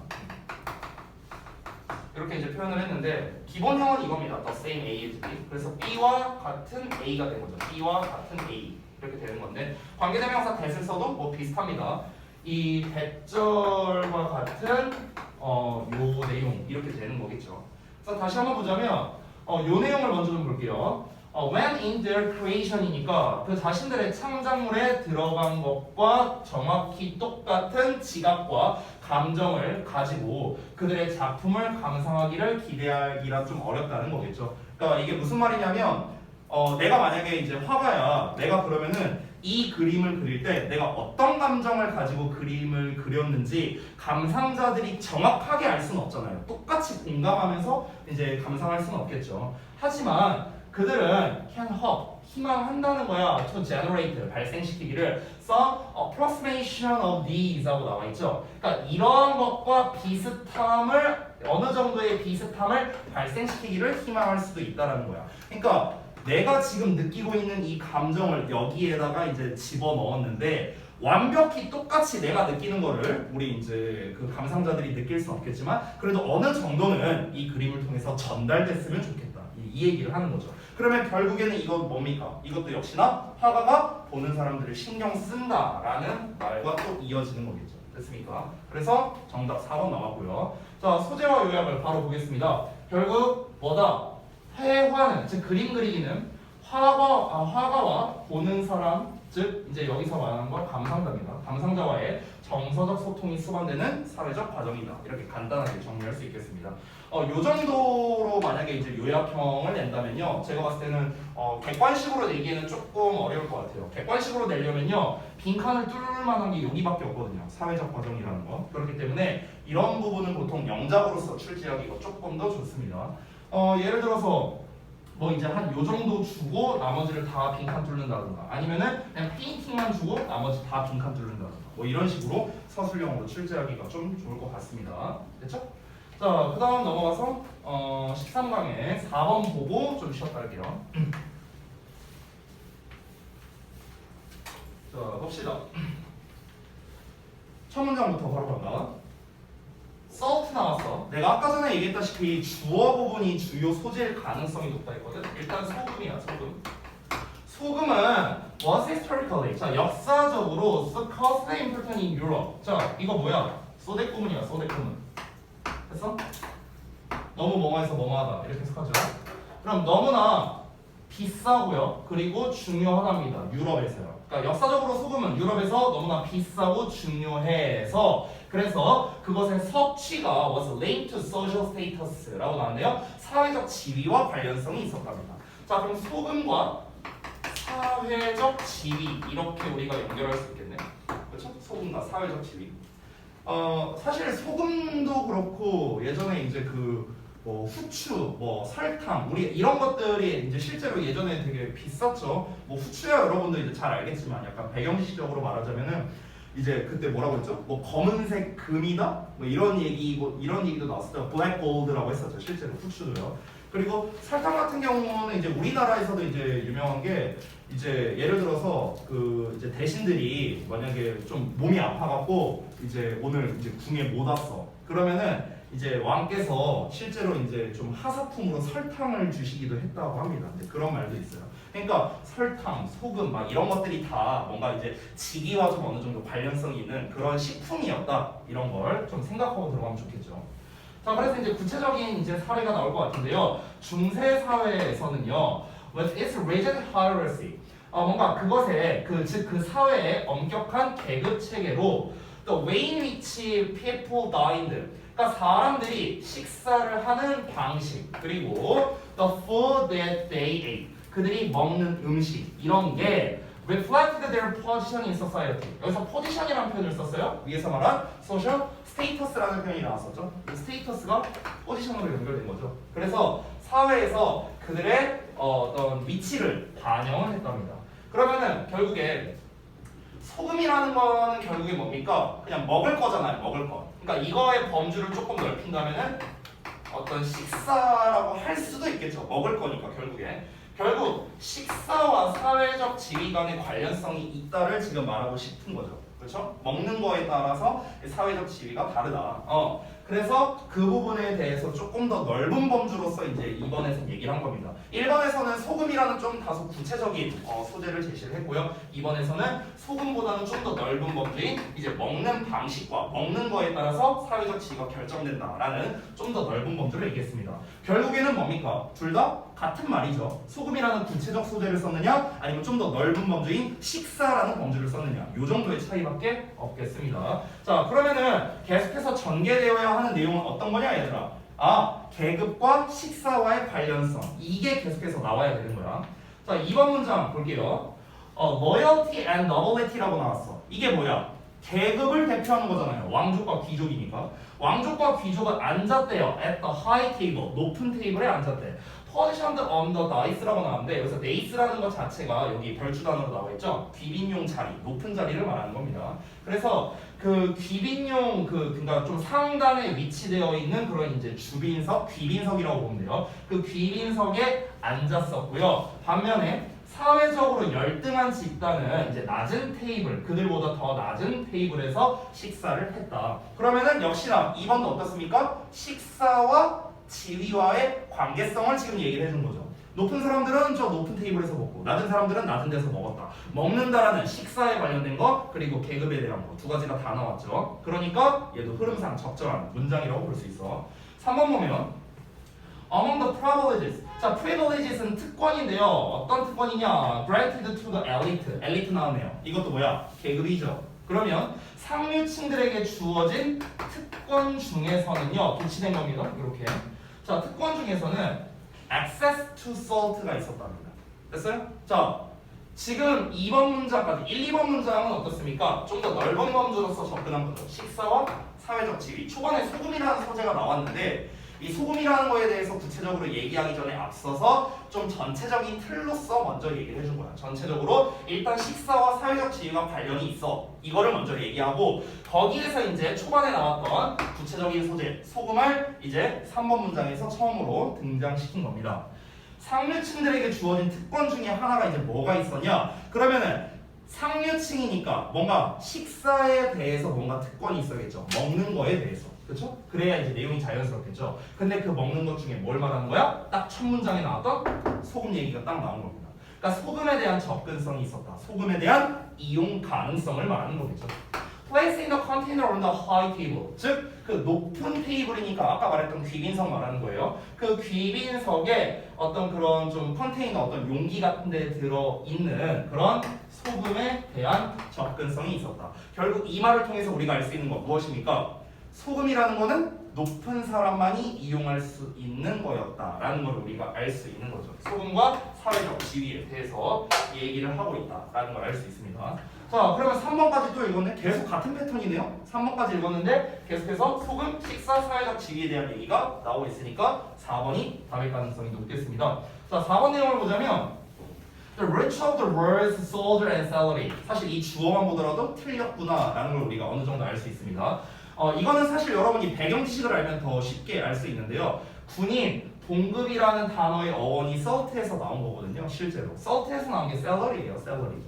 이렇게 이제 표현을 했는데 기본형은 이겁니다. the same A as B. 그래서 B와 같은 A가 된 거죠. B와 같은 A 이렇게 되는 건데, 관계대명사 that을 써도 뭐 비슷합니다. 이 대절과 같은 요 내용 이렇게 되는 거겠죠. 그래서 다시 한번 보자면 요 내용을 먼저 좀 볼게요. When in their creation이니까 그 자신들의 창작물에 들어간 것과 정확히 똑같은 지각과 감정을 가지고 그들의 작품을 감상하기를 기대하기라 좀 어렵다는 거겠죠. 그러니까 이게 무슨 말이냐면 내가 만약에 이제 화가야, 내가 그러면은 이 그림을 그릴 때 내가 어떤 감정을 가지고 그림을 그렸는지 감상자들이 정확하게 알 수는 없잖아요. 똑같이 공감하면서 이제 감상할 수는 없겠죠. 하지만 그들은 can hope, 희망한다는 거야. to generate, 발생시키기를 some approximation of these 하고 나와 있죠. 그러니까 이러한 것과 비슷함을, 어느 정도의 비슷함을 발생시키기를 희망할 수도 있다라는 거야. 그러니까 내가 지금 느끼고 있는 이 감정을 여기에다가 이제 집어 넣었는데 완벽히 똑같이 내가 느끼는 거를 우리 이제 그 감상자들이 느낄 수는 없겠지만 그래도 어느 정도는 이 그림을 통해서 전달됐으면 좋겠다. 이 얘기를 하는 거죠. 그러면 결국에는 이건 뭡니까? 이것도 역시나 화가가 보는 사람들을 신경 쓴다라는 말과 또 이어지는 거겠죠. 됐습니까? 그래서 정답 4번 나왔고요. 자, 소재와 요약을 바로 보겠습니다. 결국 뭐다? 회화는, 즉 그림 그리기는 화가와 보는 사람, 즉 이제 여기서 말하는 건 감상자입니다. 감상자와의 정서적 소통이 수반되는 사회적 과정이다. 이렇게 간단하게 정리할 수 있겠습니다. 요 정도로 만약에 이제 요약형을 낸다면요, 제가 봤을 때는 객관식으로 내기에는 조금 어려울 것 같아요. 객관식으로 내려면요, 빈칸을 뚫을 만한 게 여기밖에 없거든요. 사회적 과정이라는 거. 그렇기 때문에 이런 부분은 보통 영작으로서 출제하기가 조금 더 좋습니다. 예를 들어서 뭐 이제 한 요 정도 주고 나머지를 다 빈칸 뚫는다든가 아니면은 그냥 페인팅만 주고 나머지 다 빈칸 뚫는다든가 뭐 이런 식으로 서술형으로 출제하기가 좀 좋을 것 같습니다. 됐죠? 자, 그 다음 넘어가서 13강에 4번 보고 좀 쉬었다 할게요. 자, 봅시다. 첫 문장부터 바로 간다. salt 나왔어. 내가 아까 전에 얘기했다시피 주어 부분이 주요 소재일 가능성이 높다 했거든. 일단 소금이야, 소금. 소금은 was historically, 자 역사적으로 scarcely important in Europe. 자 이거 뭐야? 소대구문이야, 소대구문. 됐어? 너무 뭐뭐해서 뭐뭐하다 이렇게 해석하죠. 그럼 너무나 비싸고요. 그리고 중요하답니다. 유럽에서요. 그러니까 역사적으로 소금은 유럽에서 너무나 비싸고 중요해서 그래서 그것의 섭취가 was linked to social status라고 나왔는데요. 사회적 지위와 관련성이 있었답니다. 자 그럼 소금과 사회적 지위 이렇게 우리가 연결할 수 있겠네. 그렇죠? 소금과 사회적 지위. 사실 소금도 그렇고 예전에 이제 뭐 후추, 뭐 설탕, 우리 이런 것들이 이제 실제로 예전에 되게 비쌌죠. 뭐 후추야 여러분들 이제 잘 알겠지만 약간 배경지식적으로 말하자면은 이제 그때 뭐라고 했죠? 뭐 검은색 금이다? 뭐 이런 얘기도 나왔었죠. 블랙 골드라고 했었죠. 실제로 후추도요. 그리고 설탕 같은 경우는 이제 우리나라에서도 이제 유명한 게 이제 예를 들어서 이제 대신들이 만약에 좀 몸이 아파갖고 이제 오늘 이제 궁에 못 왔어. 그러면은 이제 왕께서 실제로 이제 좀 하사품으로 설탕을 주시기도 했다고 합니다. 이제 그런 말도 있어요. 그러니까 설탕, 소금 막 이런 것들이 다 뭔가 이제 직위와 좀 어느 정도 관련성이 있는 그런 식품이었다. 이런 걸 좀 생각하고 들어가면 좋겠죠. 자, 그래서 이제 구체적인 이제 사례가 나올 것 같은데요. 중세 사회에서는요, with its rigid hierarchy, 뭔가 그것에 즉 그 사회의 엄격한 계급 체계로 the way in which people dined, 그러니까 사람들이 식사를 하는 방식 그리고 the food that they ate, 그들이 먹는 음식 이런 게 reflected their position in society. 여기서 position이라는 표현을 썼어요. 위에서 말한 social status라는 표현이 나왔었죠. 그 status가 position으로 연결된 거죠. 그래서 사회에서 그들의 어떤 위치를 반영을 했답니다. 그러면은 결국에 소금이라는 거는 결국에 뭡니까? 그냥 먹을 거잖아요. 먹을 거. 그러니까 이거의 범주를 조금 넓힌다면은 어떤 식사라고 할 수도 있겠죠. 먹을 거니까 결국에. 결국 식사와 사회적 지위 간의 관련성이 있다를 지금 말하고 싶은 거죠. 그렇죠? 먹는 거에 따라서 사회적 지위가 다르다. 그래서 그 부분에 대해서 조금 더 넓은 범주로서 이제 2번에서 얘기를 한 겁니다. 1번에서는 소금이라는 좀 다소 구체적인 소재를 제시를 했고요. 2번에서는 소금보다는 좀 더 넓은 범주인 이제 먹는 방식과 먹는 거에 따라서 사회적 지위가 결정된다라는 좀 더 넓은 범주를 얘기했습니다. 결국에는 뭡니까? 둘 다 같은 말이죠. 소금이라는 구체적 소재를 썼느냐 아니면 좀 더 넓은 범주인 식사라는 범주를 썼느냐 이 정도의 차이밖에 없겠습니다. 자, 그러면은 계속해서 전개되어야 하는 내용은 어떤 거냐 얘들아? 계급과 식사와의 관련성, 이게 계속해서 나와야 되는 거야. 자, 2번 문장 볼게요. loyalty and nobility라고 나왔어. 이게 뭐야? 계급을 대표하는 거잖아요. 왕족과 귀족이니까. 왕족과 귀족은 앉았대요. at the high table, 높은 테이블에 앉았대. positioned on the dice라고 나왔는데 여기서 dace라는 것 자체가 여기 별주단으로 나와 있죠. 귀빈용 자리, 높은 자리를 말하는 겁니다. 그래서 그 귀빈용 그러니까 좀 상단에 위치되어 있는 그런 이제 주빈석, 귀빈석이라고 보면 돼요. 그 귀빈석에 앉았었고요. 반면에 사회적으로 열등한 집단은 이제 낮은 테이블, 그들보다 더 낮은 테이블에서 식사를 했다. 그러면은 역시나 2번도 어떻습니까? 식사와 지위와의 관계성을 지금 얘기를 해준 거죠. 높은 사람들은 저 높은 테이블에서 먹고 낮은 사람들은 낮은 데서 먹었다. 먹는다라는 식사에 관련된 거 그리고 계급에 대한 거 두 가지가 다 나왔죠. 그러니까 얘도 흐름상 적절한 문장이라고 볼 수 있어. 3번 보면 Among the privileges. 자, privileges는 특권인데요. 어떤 특권이냐? Granted to the elite. 엘리트 나오네요. 이것도 뭐야? 계급이죠. 그러면 상류층들에게 주어진 특권 중에서는요. 도치된 겁니다. 이렇게. 자, 특권 중에서는 access to salt가 있었답니다. 됐어요? 자, 지금 2번 문장까지 1, 2번 문장은 어떻습니까? 좀 더 넓은 범주로서 접근한 거죠. 식사와 사회적 지위. 초반에 소금이라는 소재가 나왔는데 이 소금이라는 거에 대해서 구체적으로 얘기하기 전에 앞서서 좀 전체적인 틀로서 먼저 얘기를 해준 거야. 전체적으로 일단 식사와 사회적 지위와 관련이 있어. 이거를 먼저 얘기하고 거기에서 이제 초반에 나왔던 구체적인 소재 소금을 이제 3번 문장에서 처음으로 등장시킨 겁니다. 상류층들에게 주어진 특권 중에 하나가 이제 뭐가 있었냐? 그러면은 상류층이니까 뭔가 식사에 대해서 뭔가 특권이 있어야겠죠. 먹는 거에 대해서. 그렇죠? 그래야 이제 내용이 자연스럽겠죠. 근데 그 먹는 것 중에 뭘 말하는 거야? 딱 첫 문장에 나왔던 소금 얘기가 딱 나온 겁니다. 그러니까 소금에 대한 접근성이 있었다. 소금에 대한 이용 가능성을 말하는 거겠죠. Place in the container on the high table. 즉, 그 높은 테이블이니까 아까 말했던 귀빈석 말하는 거예요. 그 귀빈석에 어떤 그런 좀 컨테이너, 어떤 용기 같은 데 들어있는 그런 소금에 대한 접근성이 있었다. 결국 이 말을 통해서 우리가 알 수 있는 건 무엇입니까? 소금이라는 거는 높은 사람만이 이용할 수 있는 거였다라는 걸 우리가 알 수 있는 거죠. 소금과 사회적 지위에 대해서 얘기를 하고 있다라는 걸 알 수 있습니다. 자, 그러면 3번까지 또 읽었네. 계속 같은 패턴이네요. 3번까지 읽었는데 계속해서 소금, 식사, 사회적 지위에 대한 얘기가 나오고 있으니까 4번이 답일 가능성이 높겠습니다. 자, 4번 내용을 보자면 The rich of the world's soldier and salary. 사실 이 주어만 보더라도 틀렸구나라는 걸 우리가 어느 정도 알 수 있습니다. 이거는 사실 여러분이 배경 지식을 알면 더 쉽게 알 수 있는데요. 군인, 봉급이라는 단어의 어원이 salt에서 나온 거거든요. 실제로 salt에서 나온 게 salary예요. salary.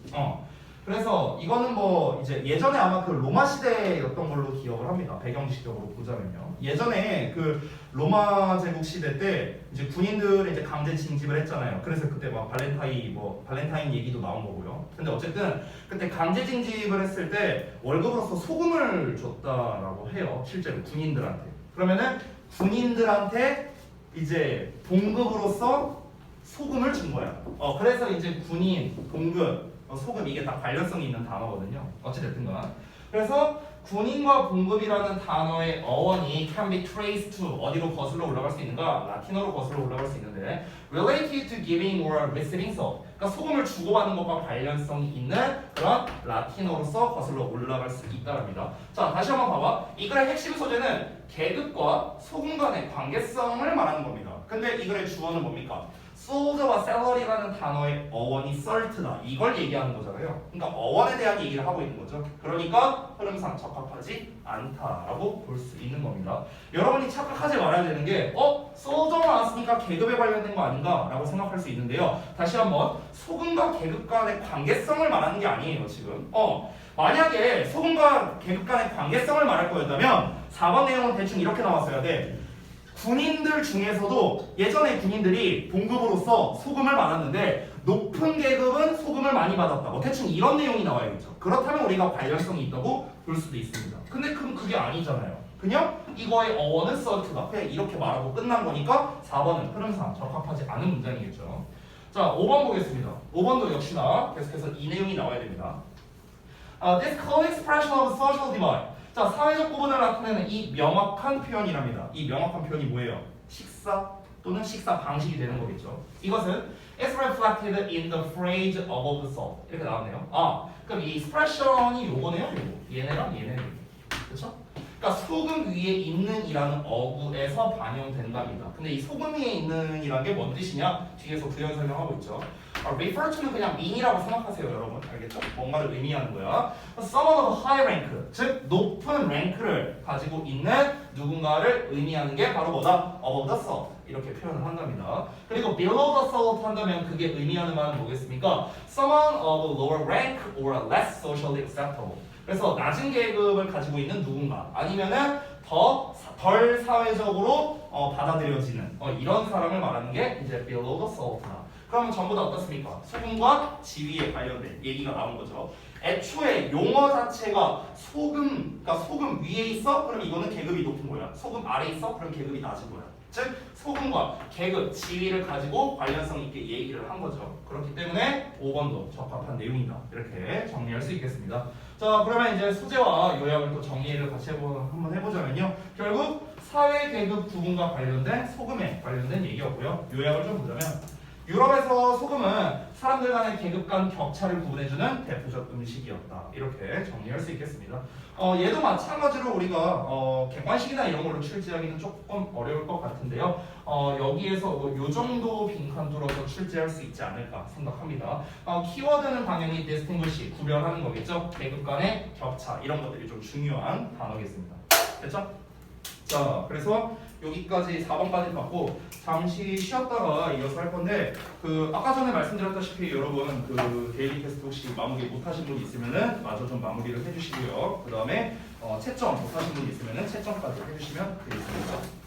그래서 이거는 뭐 이제 예전에 아마 그 로마 시대였던 걸로 기억을 합니다. 배경 지식적으로 보자면요. 예전에 그 로마 제국 시대 때 이제 군인들을 이제 강제 징집을 했잖아요. 그래서 그때 막 발렌타인 얘기도 나온 거고요. 근데 어쨌든 그때 강제 징집을 했을 때 월급으로서 소금을 줬다라고 해요. 실제로 군인들한테. 그러면은 군인들한테 이제 봉급으로서 소금을 준 거야. 그래서 이제 군인, 봉급, 소금 이게 다 관련성이 있는 단어거든요. 어찌됐든간. 그래서 군인과 봉급이라는 단어의 어원이 can be traced to 어디로 거슬러 올라갈 수 있는가? 라틴어로 거슬러 올라갈 수 있는데 related to giving or receiving salt. 그러니까 소금을 주고받는 것과 관련성이 있는 그런 라틴어로서 거슬러 올라갈 수 있다랍니다. 자, 다시 한번 봐봐. 이 글의 핵심 소재는 계급과 소금 간의 관계성을 말하는 겁니다. 근데 이 글의 주어는 뭡니까? 소울드와 셀러리라는 단어의 어원이 썰트다. 이걸 얘기하는 거잖아요. 그러니까 어원에 대한 얘기를 하고 있는 거죠. 그러니까 흐름상 적합하지 않다라고 볼 수 있는 겁니다. 여러분이 착각하지 말아야 되는 게 소울드가 나왔으니까 계급에 관련된 거 아닌가? 라고 생각할 수 있는데요. 다시 한번 소금과 계급 간의 관계성을 말하는 게 아니에요. 지금 만약에 소금과 계급 간의 관계성을 말할 거였다면 4번 내용은 대충 이렇게 나왔어야 돼. 군인들 중에서도 예전에 군인들이 봉급으로서 소금을 받았는데 높은 계급은 소금을 많이 받았다. 대충 이런 내용이 나와야겠죠. 그렇다면 우리가 관련성이 있다고 볼 수도 있습니다. 근데 그게 아니잖아요. 그냥 이거의 어원은 썰트다. 그냥 이렇게 말하고 끝난 거니까 4번은 흐름상 적합하지 않은 문장이겠죠. 자, 5번 보겠습니다. 5번도 역시나 계속해서 이 내용이 나와야 됩니다. This clear expression of social divide. 자, 사회적 구분을 나타내는 이 명확한 표현이랍니다. 이 명확한 표현이 뭐예요? 식사 또는 식사 방식이 되는 거겠죠. 이것은 is reflected in the phrase above the salt. 이렇게 나왔네요. 그럼 이 expression이 요거네요. 요거. 얘네랑 얘네는. 그렇죠? 그러니까 소금 위에 있는 이라는 어구에서 반영된답니다. 근데 이 소금 위에 있는 이라는 게 뭔 뜻이냐? 뒤에서 부연 설명하고 있죠. refer to는 그냥 mean이라고 생각하세요, 여러분. 알겠죠? 뭔가를 의미하는 거야. someone of high rank, 즉 높은 랭크를 가지고 있는 누군가를 의미하는 게 바로 뭐다? above the salt. 이렇게 표현을 한답니다. 그리고 below the salt 한다면 그게 의미하는 말은 뭐겠습니까? someone of lower rank or less socially acceptable. 그래서 낮은 계급을 가지고 있는 누군가 아니면은 덜 사회적으로 받아들여지는 이런 사람을 말하는 게 이제 below the salt다. 그러면 전부 다 어떻습니까? 소금과 지위에 관련된 얘기가 나온 거죠. 애초에 용어 자체가 그러니까 소금 위에 있어? 그럼 이거는 계급이 높은 거야. 소금 아래 있어? 그럼 계급이 낮은 거야. 즉 소금과 계급, 지위를 가지고 관련성 있게 얘기를 한 거죠. 그렇기 때문에 5번도 적합한 내용이다. 이렇게 정리할 수 있겠습니다. 자, 그러면 이제 소재와 요약을 또 정리를 같이 한번 해보자면요. 결국 사회 계급 구분과 관련된 소금에 관련된 얘기였고요. 요약을 좀 보자면 유럽에서 소금은 사람들 간의 계급 간 격차를 구분해주는 대표적 음식이었다. 이렇게 정리할 수 있겠습니다. 얘도 마찬가지로 우리가 객관식이나 이런 걸로 출제하기는 조금 어려울 것 같은데요. 여기에서 뭐 요 정도 빈칸 뚫어서 출제할 수 있지 않을까 생각합니다. 키워드는 당연히 distinguish, 구별하는 거겠죠. 계급 간의 격차 이런 것들이 좀 중요한 단어겠습니다. 됐죠? 자, 그래서 여기까지 4번까지 봤고 잠시 쉬었다가 이어서 할 건데 아까 전에 말씀드렸다시피 여러분 데일리 테스트 혹시 마무리 못하신 분 있으면은 마저 좀 마무리를 해주시고요. 그 다음에 채점 못하신 분 있으면은 채점까지 해주시면 되겠습니다.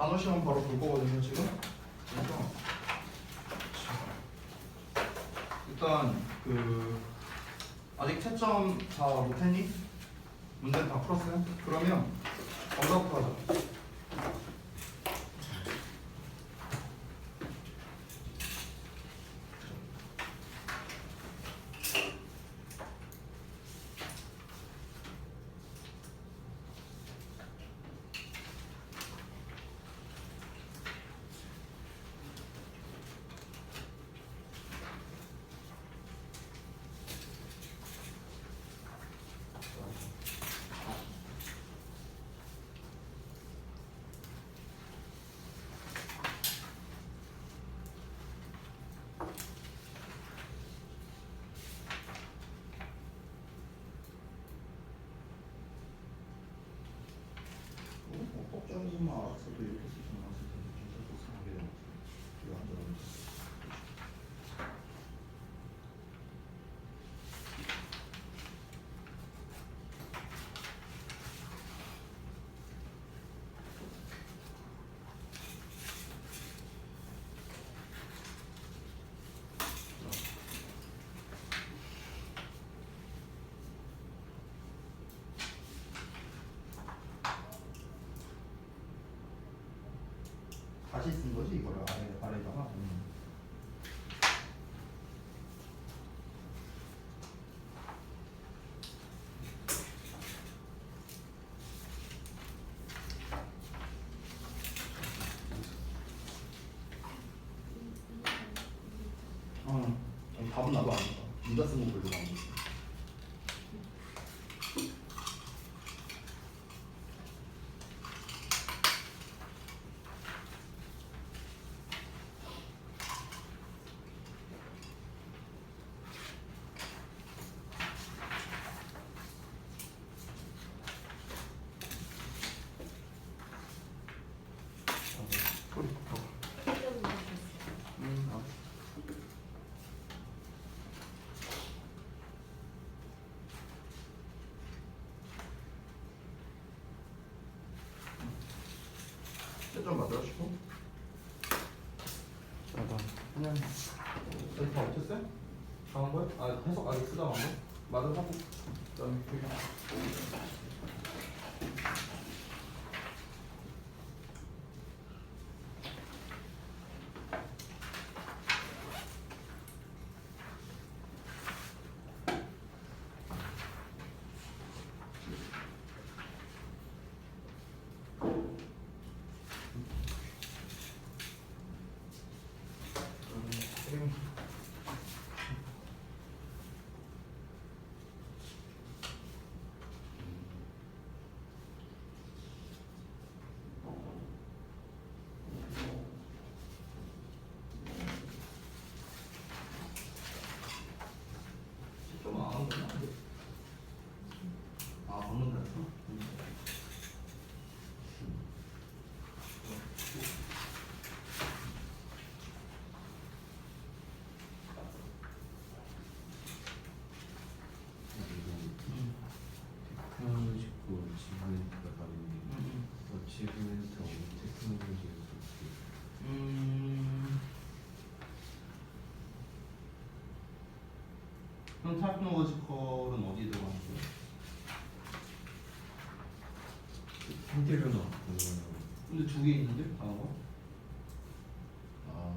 단어 시험 바로 볼 거거든요 지금. 그래서 일단 그 아직 채점 다 못했니? 문제는 다 풀었어요? 그러면 정답부터 하자. 법적인 것만 알았어도 이렇게 쓰지 않았을 텐데 진짜 속상하게 이거 안 들어가면 다시 쓴 거지 이거를 아래다가. 아니, 답은 나도 안 한다. 네가 쓴 거 보려고 안 했어. 좀 만들어주고. 그냥 여기 다 없앴어요? 다 한 거야? 아 해석 아직 쓰다 한 거? 말을 하고 그다음에 표현. 아, 방금 그랬어? 테크놀로지고 지구엔트가 다른데 지구엔트 어느 테크놀로지에서 그럼 테크놀로지컬은 어디에 들어가는 거예요? 인테리어나 근데 두 개 있는데? 단어가? 아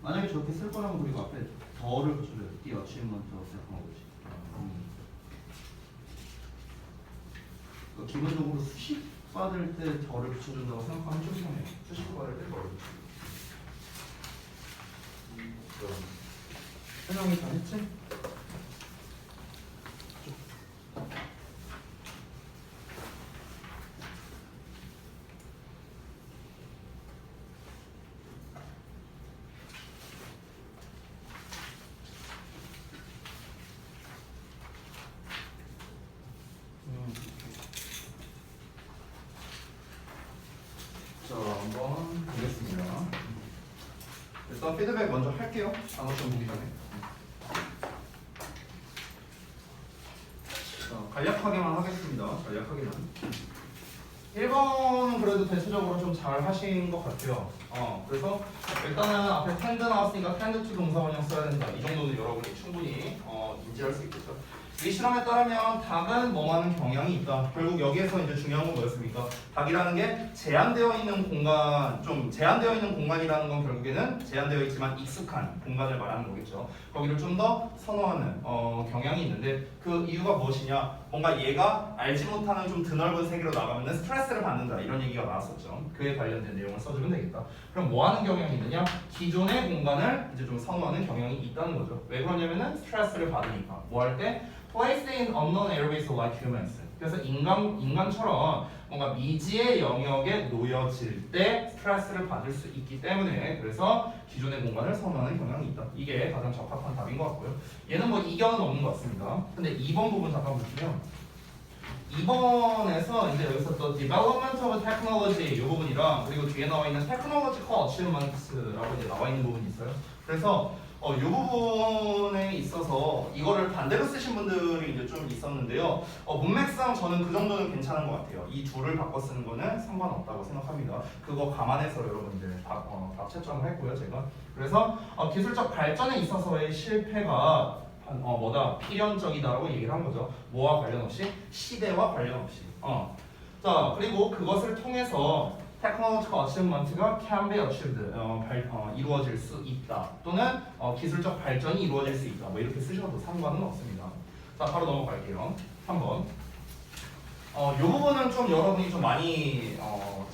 만약에 저렇게 쓸 거라면 그리고 앞에 더를 붙여줘요. 띠 어치먼트 생각한 거지. 그러니까 기본적으로 수식 받을 때 더를 붙여준다고 생각하면 좀 이상해요. 수식 받을 때 더를 붙여줘. 설명이 다 했지? 자, 한번 보겠습니다. 일단 피드백 먼저 할게요. 단어 시험 보기 전에. 자, 간략하게만 하겠습니다. 간략하게만. 1번은 그래도 대체적으로 좀 잘 하신 것 같아요. 그래서 일단은 앞에 tend 나왔으니까 tend to 동사원형 써야 된다. 이 정도는 여러분이 충분히 인지할 수 있겠죠. 이 실험에 따르면 닭은 뭐하는 경향이 있다. 결국 여기에서 이제 중요한 건 뭐였습니까? 닭이라는 게 제한되어 있는 공간, 좀 제한되어 있는 공간이라는 건 결국에는 제한되어 있지만 익숙한 공간을 말하는 거겠죠. 거기를 좀 더 선호하는 경향이 있는데 그 이유가 무엇이냐? 뭔가 얘가 알지 못하는 좀 드넓은 세계로 나가면 스트레스를 받는다 이런 얘기가 나왔었죠. 그에 관련된 내용을 써주면 되겠다. 그럼 뭐 하는 경향이 있느냐? 기존의 공간을 이제 좀 선호하는 경향이 있다는 거죠. 왜 그러냐면은 스트레스를 받으니까. 뭐 할 때? Placed in unknown areas like humans. 그래서 인간처럼 뭔가 미지의 영역에 놓여질 때 스트레스를 받을 수 있기 때문에 그래서 기존의 공간을 선호하는 경향이 있다. 이게 가장 적합한 답인 것 같고요. 얘는 뭐 이견은 없는 것 같습니다. 근데 2번 부분 잠깐 보시면 2번에서 이제 여기서 또 development of technology 이 부분이랑 그리고 뒤에 나와 있는 technological achievements라고 이제 나와 있는 부분이 있어요. 그래서 이 부분에 있어서 이거를 반대로 쓰신 분들이 이제 좀 있었는데요. 문맥상 저는 그 정도는 괜찮은 것 같아요. 이 둘을 바꿔 쓰는 거는 상관없다고 생각합니다. 그거 감안해서 여러분들 답 채점을 했고요, 제가. 그래서 기술적 발전에 있어서의 실패가 필연적이다라고 얘기를 한 거죠. 뭐와 관련 없이? 시대와 관련 없이. 자, 그리고 그것을 통해서 technological achievement가 can be achieved, 이루어질 수 있다. 또는 기술적 발전이 이루어질 수 있다. 뭐 이렇게 쓰셔도 상관은 없습니다. 자, 바로 넘어갈게요. 3번. 이 부분은 좀 여러분이 좀 많이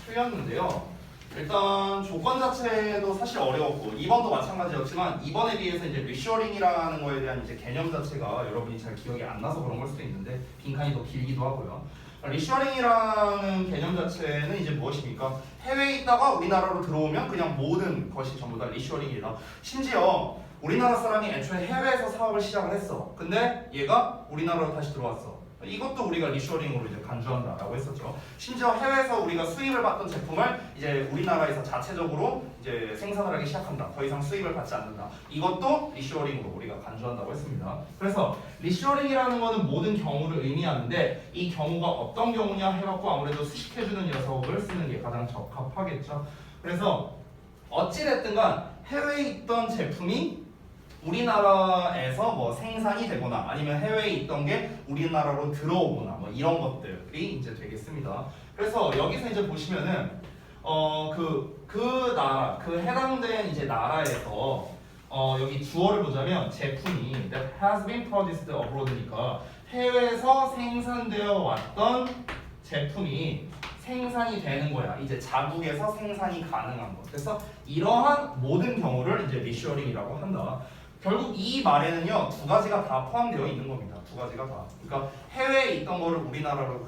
틀렸는데요. 일단 조건 자체도 사실 어려웠고 2번도 마찬가지였지만 2번에 비해서 이제 리쇼링이라는 거에 대한 이제 개념 자체가 여러분이 잘 기억이 안 나서 그런 걸 수도 있는데 빈칸이 더 길기도 하고요. 리쇼링이라는 개념 자체는 이제 무엇입니까? 해외에 있다가 우리나라로 들어오면 그냥 모든 것이 전부 다 리쇼링이다. 심지어 우리나라 사람이 애초에 해외에서 사업을 시작을 했어. 근데 얘가 우리나라로 다시 들어왔어. 이것도 우리가 리쇼링으로 이제 간주한다라고 했었죠. 심지어 해외에서 우리가 수입을 받던 제품을 이제 우리나라에서 자체적으로 이제 생산을 하기 시작한다. 더 이상 수입을 받지 않는다. 이것도 리쇼링으로 우리가 간주한다고 했습니다. 그래서 리쇼링이라는 거는 모든 경우를 의미하는데 이 경우가 어떤 경우냐 해갖고 아무래도 수식해주는 녀석을 쓰는 게 가장 적합하겠죠. 그래서 어찌됐든간 해외에 있던 제품이 우리나라에서 뭐 생산이 되거나 아니면 해외에 있던 게 우리나라로 들어오거나 뭐 이런 것들이 이제 되겠습니다. 그래서 여기서 이제 보시면은 그 나라 그 해당된 이제 나라에서 여기 주어를 보자면 제품이 that has been produced abroad니까 해외에서 생산되어 왔던 제품이 생산이 되는 거야. 이제 자국에서 생산이 가능한 것. 그래서 이러한 모든 경우를 이제 리쇼링이라고 한다. 결국 이 말에는요 두 가지가 다 포함되어 있는 겁니다. 두 가지가 다. 그러니까 해외에 있던 거를 우리나라로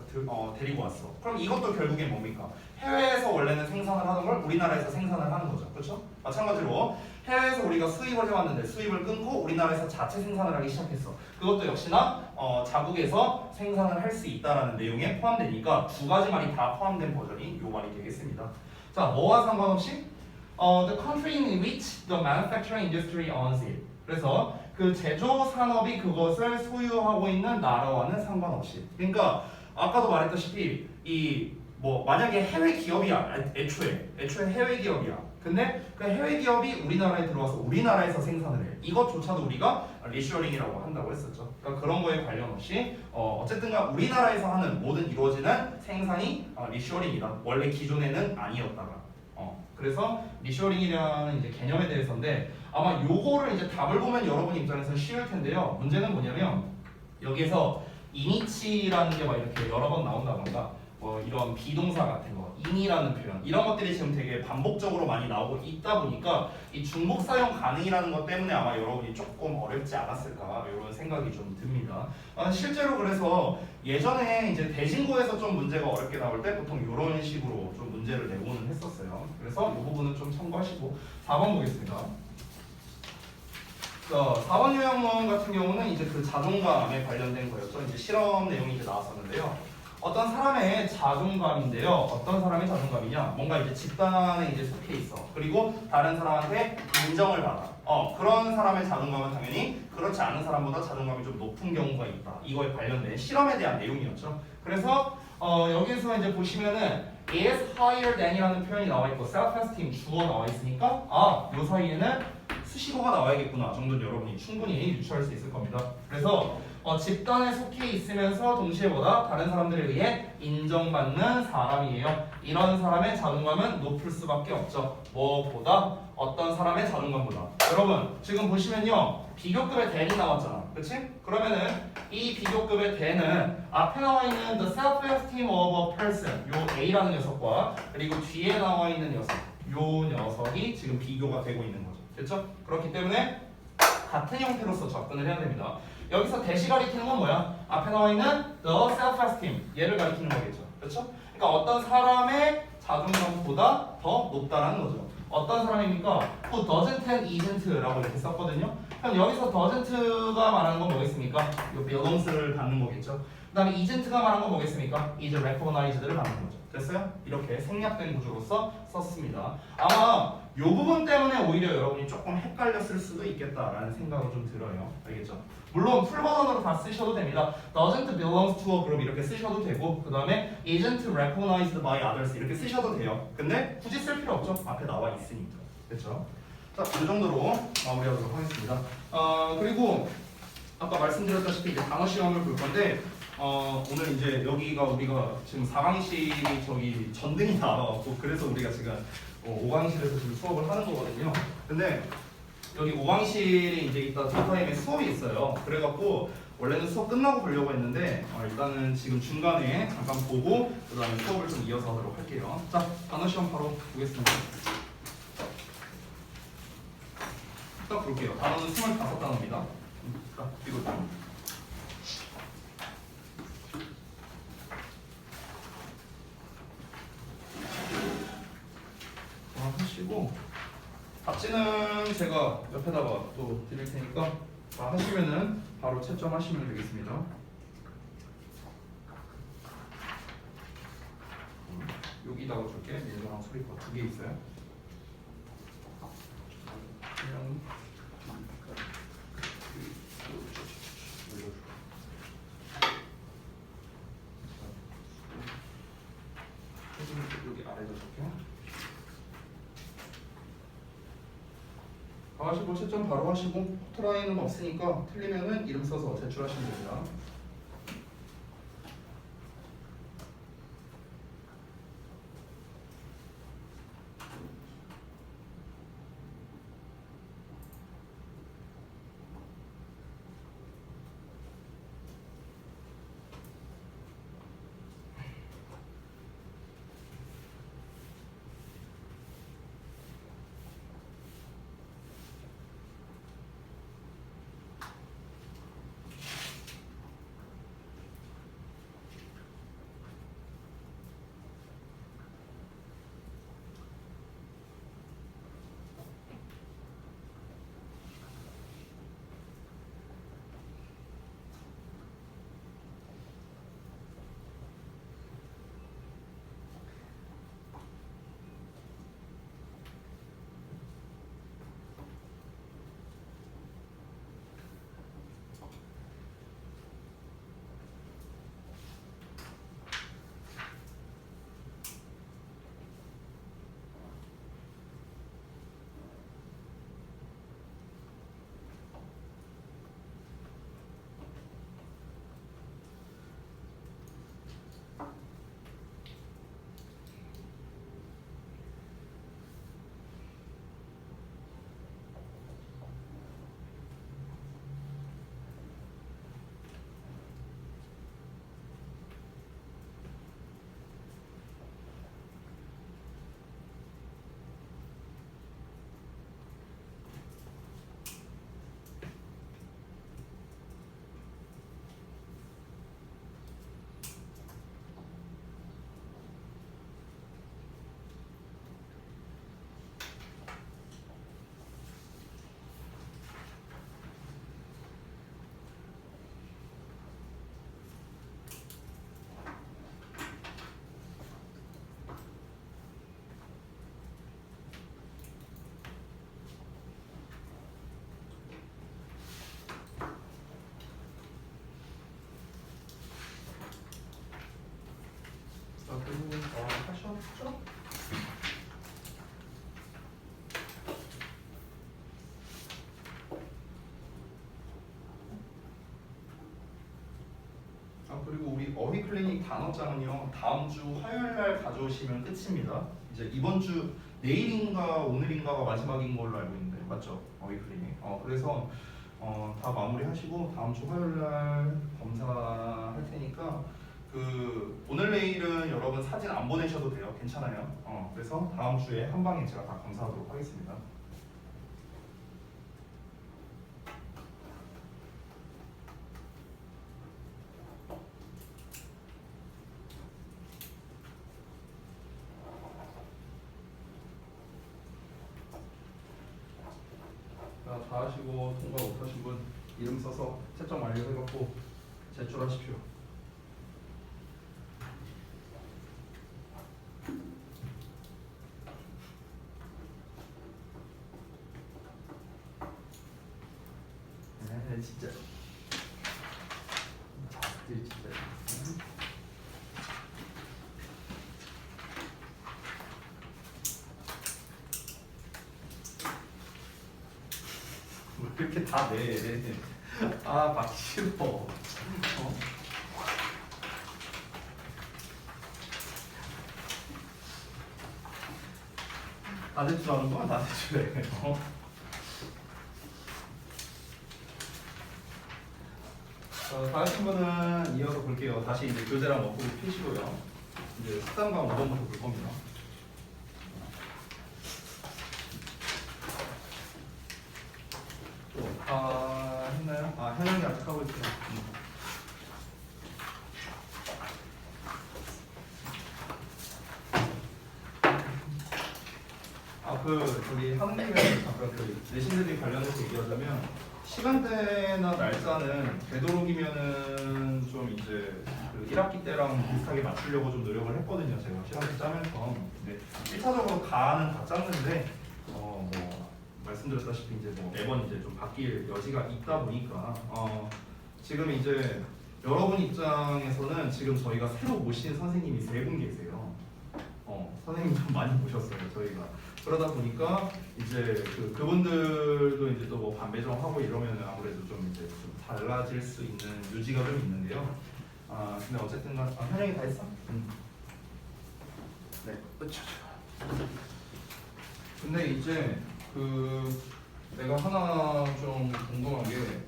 데리고 왔어. 그럼 이것도 결국엔 뭡니까? 해외에서 원래는 생산을 하던 걸 우리나라에서 생산을 하는 거죠. 그렇죠? 마찬가지로 해외에서 우리가 수입을 해왔는데 수입을 끊고 우리나라에서 자체 생산을 하기 시작했어. 그것도 역시나 자국에서 생산을 할 수 있다라는 내용에 포함되니까 두 가지 말이 다 포함된 버전이 요 말이 되겠습니다. 자, 뭐와 상관없이? The country in which the manufacturing industry owns it. 그래서 그 제조 산업이 그것을 소유하고 있는 나라와는 상관없이. 그러니까 아까도 말했다시피 만약에 해외 기업이야. 애초에 해외 기업이야. 근데 그 해외 기업이 우리나라에 들어와서 우리나라에서 생산을 해. 이것조차도 우리가 리쇼링이라고 한다고 했었죠. 그러니까 그런 거에 관련 없이 어쨌든가 우리나라에서 하는 모든 이루어지는 생산이 리쇼링이다. 원래 기존에는 아니었다가. 그래서 리쇼링이라는 이제 개념에 대해서인데 아마 요거를 이제 답을 보면 여러분 입장에서는 쉬울 텐데요. 문제는 뭐냐면 여기에서 이니치라는 게 막 이렇게 여러 번 나온다던가 뭐 이런 비동사 같은 거 인이라는 표현 이런 것들이 지금 되게 반복적으로 많이 나오고 있다 보니까 이 중복 사용 가능이라는 것 때문에 아마 여러분이 조금 어렵지 않았을까 이런 생각이 좀 듭니다. 실제로 그래서 예전에 이제 대진고에서 좀 문제가 어렵게 나올 때 보통 이런 식으로 좀 문제를 내고는 했었어요. 그래서 이 부분은 좀 참고하시고 4번 보겠습니다. 자, 4번 요약문 같은 경우는 이제 그 자존감에 관련된 거였죠. 이제 실험 내용이 이제 나왔었는데요. 어떤 사람의 자존감인데요. 어떤 사람의 자존감이냐? 뭔가 이제 집단에 이제 속해 있어. 그리고 다른 사람한테 인정을 받아. 그런 사람의 자존감은 당연히 그렇지 않은 사람보다 자존감이 좀 높은 경우가 있다. 이거에 관련된 실험에 대한 내용이었죠. 그래서 여기서 이제 보시면은 is higher than이라는 표현이 나와 있고 self-esteem 주어 나와 있으니까 요 사이에는 수식어가 나와야겠구나 정도는 여러분이 충분히 유추할 수 있을 겁니다. 그래서 집단에 속해 있으면서 동시에 뭐다? 다른 사람들에 의해 인정받는 사람이에요. 이런 사람의 자존감은 높을 수밖에 없죠. 뭐보다? 어떤 사람의 자존감보다. 여러분 지금 보시면요. 비교급의 than이 나왔잖아. 그치? 그러면은 이 비교급의 than은 앞에 나와 있는 the self-esteem of a person 요 A라는 녀석과 그리고 뒤에 나와 있는 녀석 요 녀석이 지금 비교가 되고 있는 거죠. 됐죠? 그렇기 때문에 같은 형태로서 접근을 해야 됩니다. 여기서 대시 가리키는 건 뭐야? 앞에 나와 있는 the self-esteem 얘를 가리키는 거겠죠. 그렇죠? 그러니까 어떤 사람의 자존감보다 더 높다라는 거죠. 어떤 사람입니까? who doesn't and isn't라고 이렇게 썼거든요. 그럼 여기서 doesn't가 말하는 건 뭐겠습니까? 이 belongs를 받는 거겠죠. 그 다음에 isn't가 말하는 건 뭐겠습니까? is recognized를 받는 거죠. 됐어요? 이렇게 생략된 구조로서 썼습니다. 아마 이 부분 때문에 오히려 여러분이 조금 헷갈렸을 수도 있겠다라는 생각이 좀 들어요. 알겠죠? 물론 풀 버전으로 다 쓰셔도 됩니다. doesn't belongs to a group 이렇게 쓰셔도 되고 그 다음에 isn't recognized by others 이렇게 쓰셔도 돼요. 근데 굳이 쓸 필요 없죠. 앞에 나와 있으니까. 그렇죠? 자, 이 정도로 마무리하도록 하겠습니다. 그리고 아까 말씀드렸다시피 이제 단어 시험을 볼 건데 오늘 이제 여기가 우리가 지금 4강실이 저기 전등이 나와갖고 그래서 우리가 지금 5강실에서 지금 수업을 하는 거거든요. 근데 여기 5강실이 이제 이따 디타임에 수업이 있어요. 그래갖고 원래는 수업 끝나고 보려고 했는데 일단은 지금 중간에 잠깐 보고 그 다음에 수업을 좀 이어서 하도록 할게요. 자, 단어 시험 바로 보겠습니다. 딱 볼게요. 단어는 25단어입니다. 자, 이거 하시고 답지는 제가 옆에다가 또 드릴 테니까 다 하시면은 바로 채점하시면 되겠습니다. 여기다가 줄게. 민서랑 소리과 2개 있어요. 그냥 여기 아래다 줄게요. 하시고 채점 바로 하시고 포트라인은 없으니까 틀리면은 이름 써서 제출하시면 됩니다. 클리닉 단원장은요 다음 주 화요일 날 가져오시면 끝입니다. 이제 이번 주 내일인가 오늘인가가 마지막인 걸로 알고 있는데 맞죠? 어휘 클리닉. 그래서 다 마무리하시고 다음 주 화요일 날 검사할 테니까 그 오늘 내일은 여러분 사진 안 보내셔도 돼요. 괜찮아요. 그래서 다음 주에 한 방에 제가 다 검사하도록 하겠습니다. 자, 다 하시고 통과 못하신 분 이름 써서 채점 완료해갖고 제출하십시오. 네, 진짜. 자식들 진짜. 뭐 이렇게 다 내. 아, 받기 싫어. 다 제출하는 거야? 다 제출해. 다 하신 분은 이어서 볼게요. 다시 이제 교재랑 워크북 펴시고요. 이제 13강 5번부터 볼 겁니다. 다 했나요? 현영이 아직 하고 있어요. 저기 하는 김에 잠깐 그 내신들이 관련해서 얘기하자면 시간대나 날짜는 되도록이면은 좀 이제 그 1학기 때랑 비슷하게 맞추려고 좀 노력을 했거든요. 제가 시간대 짜면서. 근데 1차적으로 가는 다 짰는데 뭐 말씀드렸다시피 이제 뭐 매번 이제 좀 바뀔 여지가 있다 보니까 지금 이제 여러분 입장에서는 지금 저희가 새로 모신 선생님이 3분 계세요. 선생님 좀 많이 모셨어요 저희가. 그러다 보니까 이제 그분들도 이제 또 뭐 반배정하고 이러면 아무래도 좀 이제 좀 달라질 수 있는 요지가 좀 있는데요. 근데 어쨌든 현영이 다 했어? 네. 근데 이제 내가 하나 좀 궁금한 게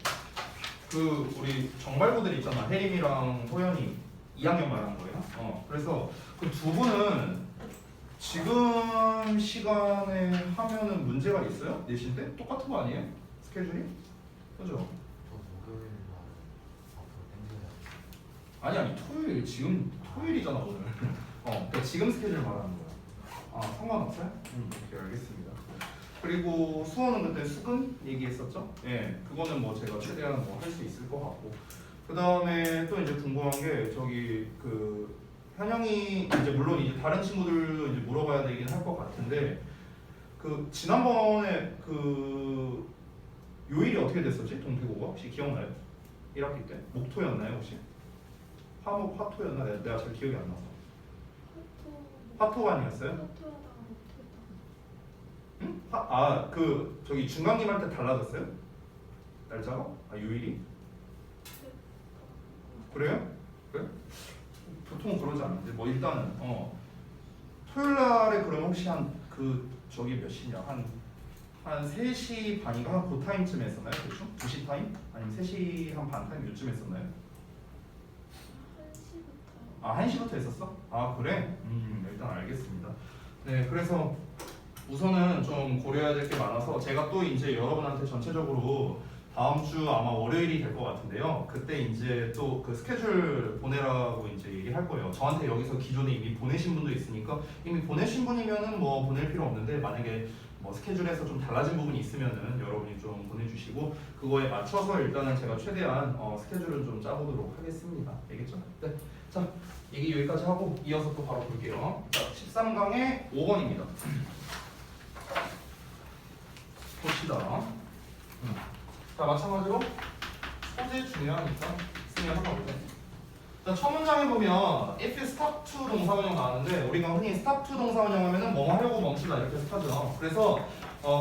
우리 정발부들 있잖아. 혜림이랑 호연이 2학년 말한 거예요. 그래서 그 두 분은 지금 시간에 하면은 문제가 있어요? 내신 때? 똑같은 거 아니에요? 스케줄이? 그죠? 아니 토요일 지금 토요일이잖아 오늘. 그러니까 지금 스케줄 말하는 거야. 상관없어요? 오케이 알겠습니다. 그리고 수원은 그때 수근 얘기했었죠? 예, 그거는 뭐 제가 최대한 뭐 할 수 있을 것 같고. 그 다음에 또 이제 궁금한 게 저기 현영이 이제 물론 이제 다른 친구들도 이제 물어봐야 되긴 할 것 같은데 지난번에 요일이 어떻게 됐었지? 동태고가 혹시 기억나요? 1학기 때 목토였나요 혹시? 화목 화토였나? 내가 잘 기억이 안 나서. 화토가 아니었어요? 응? 저기 중간기말 할 때 달라졌어요? 날짜가? 요일이? 그래요? 그래? 보통 그러지 않는데 뭐 일단은 토요일날에 그럼 혹시 저기 몇 시냐 한 3시 반인가 한 그 타임쯤에 했었나요? 대충? 2시 타임? 아니면 3시 한 반 타임 요쯤 했었나요? 1시부터 했었어? 그래? 일단 알겠습니다. 네, 그래서 우선은 좀 고려해야 될 게 많아서 제가 또 이제 여러분한테 전체적으로 다음 주 아마 월요일이 될 것 같은데요. 그때 이제 또 그 스케줄 보내라고 이제 얘기할 거예요. 저한테 여기서 기존에 이미 보내신 분도 있으니까 이미 보내신 분이면은 뭐 보낼 필요 없는데 만약에 뭐 스케줄에서 좀 달라진 부분이 있으면은 여러분이 좀 보내주시고 그거에 맞춰서 일단은 제가 최대한 스케줄을 좀 짜보도록 하겠습니다. 알겠죠? 네. 자, 얘기 여기까지 하고 이어서 또 바로 볼게요. 자, 13강의 5번입니다. 봅시다. 자, 마찬가지로 소재 중요하니까 쓰면 한번 보세요. 자, 첫 문장에 보면 if stop to 동사원형 나왔는데 우리가 흔히 stop to 동사원형 하면은 뭐 하려고 멈추다 이렇게 해석하죠. 그래서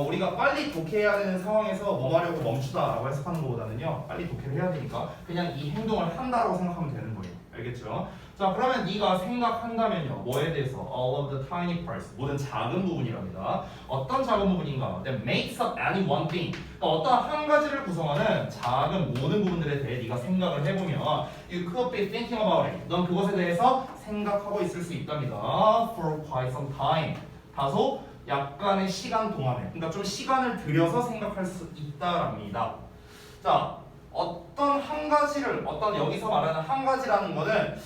우리가 빨리 독해해야 되는 상황에서 뭐 하려고 멈추다 라고 해석하는 것보다는요 빨리 독해를 해야 되니까 그냥 이 행동을 한다라고 생각하면 되는 거예요. 알겠죠? 자, 그러면 네가 생각한다면요. 뭐에 대해서? All of the tiny parts. 모든 작은 부분이랍니다. 어떤 작은 부분인가? That makes up any one thing. 그러니까 어떤 한 가지를 구성하는 작은 모든 부분들에 대해 네가 생각을 해보면 You could be thinking about it. 넌 그것에 대해서 생각하고 있을 수 있답니다. For quite some time. 다소 약간의 시간 동안에. 그러니까 좀 시간을 들여서 생각할 수 있다랍니다. 자, 어떤 한 가지를 여기서 말하는 한 가지라는 거는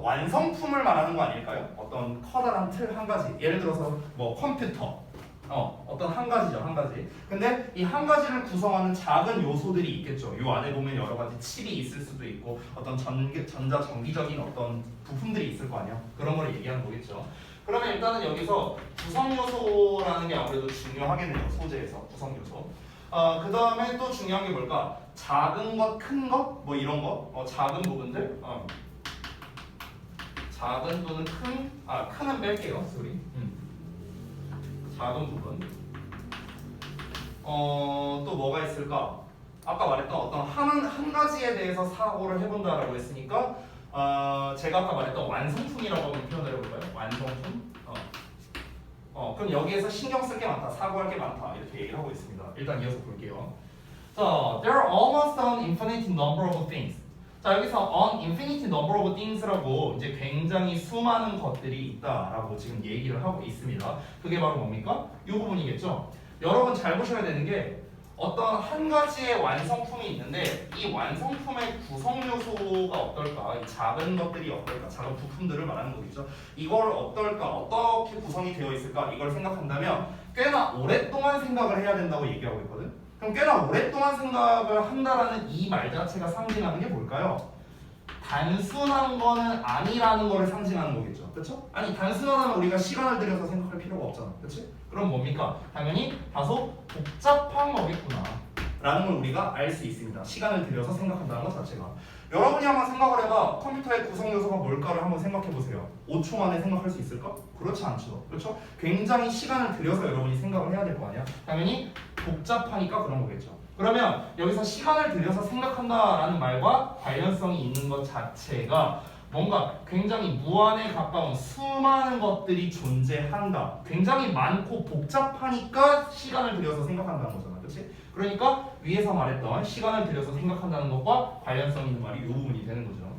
완성품을 말하는 거 아닐까요? 어떤 커다란 틀 한 가지. 예를 들어서 뭐 컴퓨터. 어떤 한 가지죠, 한 가지. 근데 이 한 가지를 구성하는 작은 요소들이 있겠죠. 요 안에 보면 여러 가지 칩이 있을 수도 있고 어떤 전기적인 어떤 부품들이 있을 거 아니야. 그런 걸 얘기하는 거겠죠. 그러면 일단은 여기서 구성 요소라는 게 아무래도 중요하겠네요. 소재에서 구성 요소. 그 다음에 또 중요한 게 뭘까? 작은 것, 큰 것, 뭐 이런 거, 작은 부분들, 작은 또는 큰은 뺄게요, 소리. 작은 부분. 또 뭐가 있을까? 아까 말했던 어떤 한 가지에 대해서 사고를 해본다라고 했으니까, 제가 아까 말했던 완성품이라고 한번 표현을 해볼까요? 완성품. 그럼 여기에서 신경 쓸 게 많다, 사고할 게 많다 이렇게 얘기를 하고 있습니다. 일단 이어서 볼게요. 자, there are almost an infinite number of things. 자, 여기서 an infinite number of things라고 이제 굉장히 수많은 것들이 있다라고 지금 얘기를 하고 있습니다. 그게 바로 뭡니까? 이 부분이겠죠. 여러분 잘 보셔야 되는 게 어떤 한 가지의 완성품이 있는데 이 완성품의 구성 요소가 어떨까? 이 작은 것들이 어떨까? 작은 부품들을 말하는 거겠죠. 이걸 어떨까? 어떻게 구성이 되어 있을까? 이걸 생각한다면 꽤나 오랫동안 생각을 해야 된다고 얘기하고 있거든. 그럼 꽤나 오랫동안 생각을 한다라는 이 말 자체가 상징하는 게 뭘까요? 단순한 거는 아니라는 거를 상징하는 거겠죠. 그렇죠? 아니 단순하다면 우리가 시간을 들여서 생각할 필요가 없잖아. 그렇지? 그럼 뭡니까? 당연히 다소 복잡한 거겠구나 라는 걸 우리가 알 수 있습니다. 시간을 들여서 생각한다는 것 자체가. 여러분이 한번 생각을 해봐. 컴퓨터의 구성 요소가 뭘까를 한번 생각해 보세요. 5초 만에 생각할 수 있을까? 그렇지 않죠. 그렇죠? 굉장히 시간을 들여서 여러분이 생각을 해야 될 거 아니야. 당연히 복잡하니까 그런 거겠죠. 그러면 여기서 시간을 들여서 생각한다라는 말과 관련성이 있는 것 자체가 뭔가 굉장히 무한에 가까운 수많은 것들이 존재한다. 굉장히 많고 복잡하니까 시간을 들여서 생각한다는 거잖아. 그렇지? 그러니까 위에서 말했던 시간을 들여서 생각한다는 것과 관련성 있는 말이 이 부분이 되는 거죠.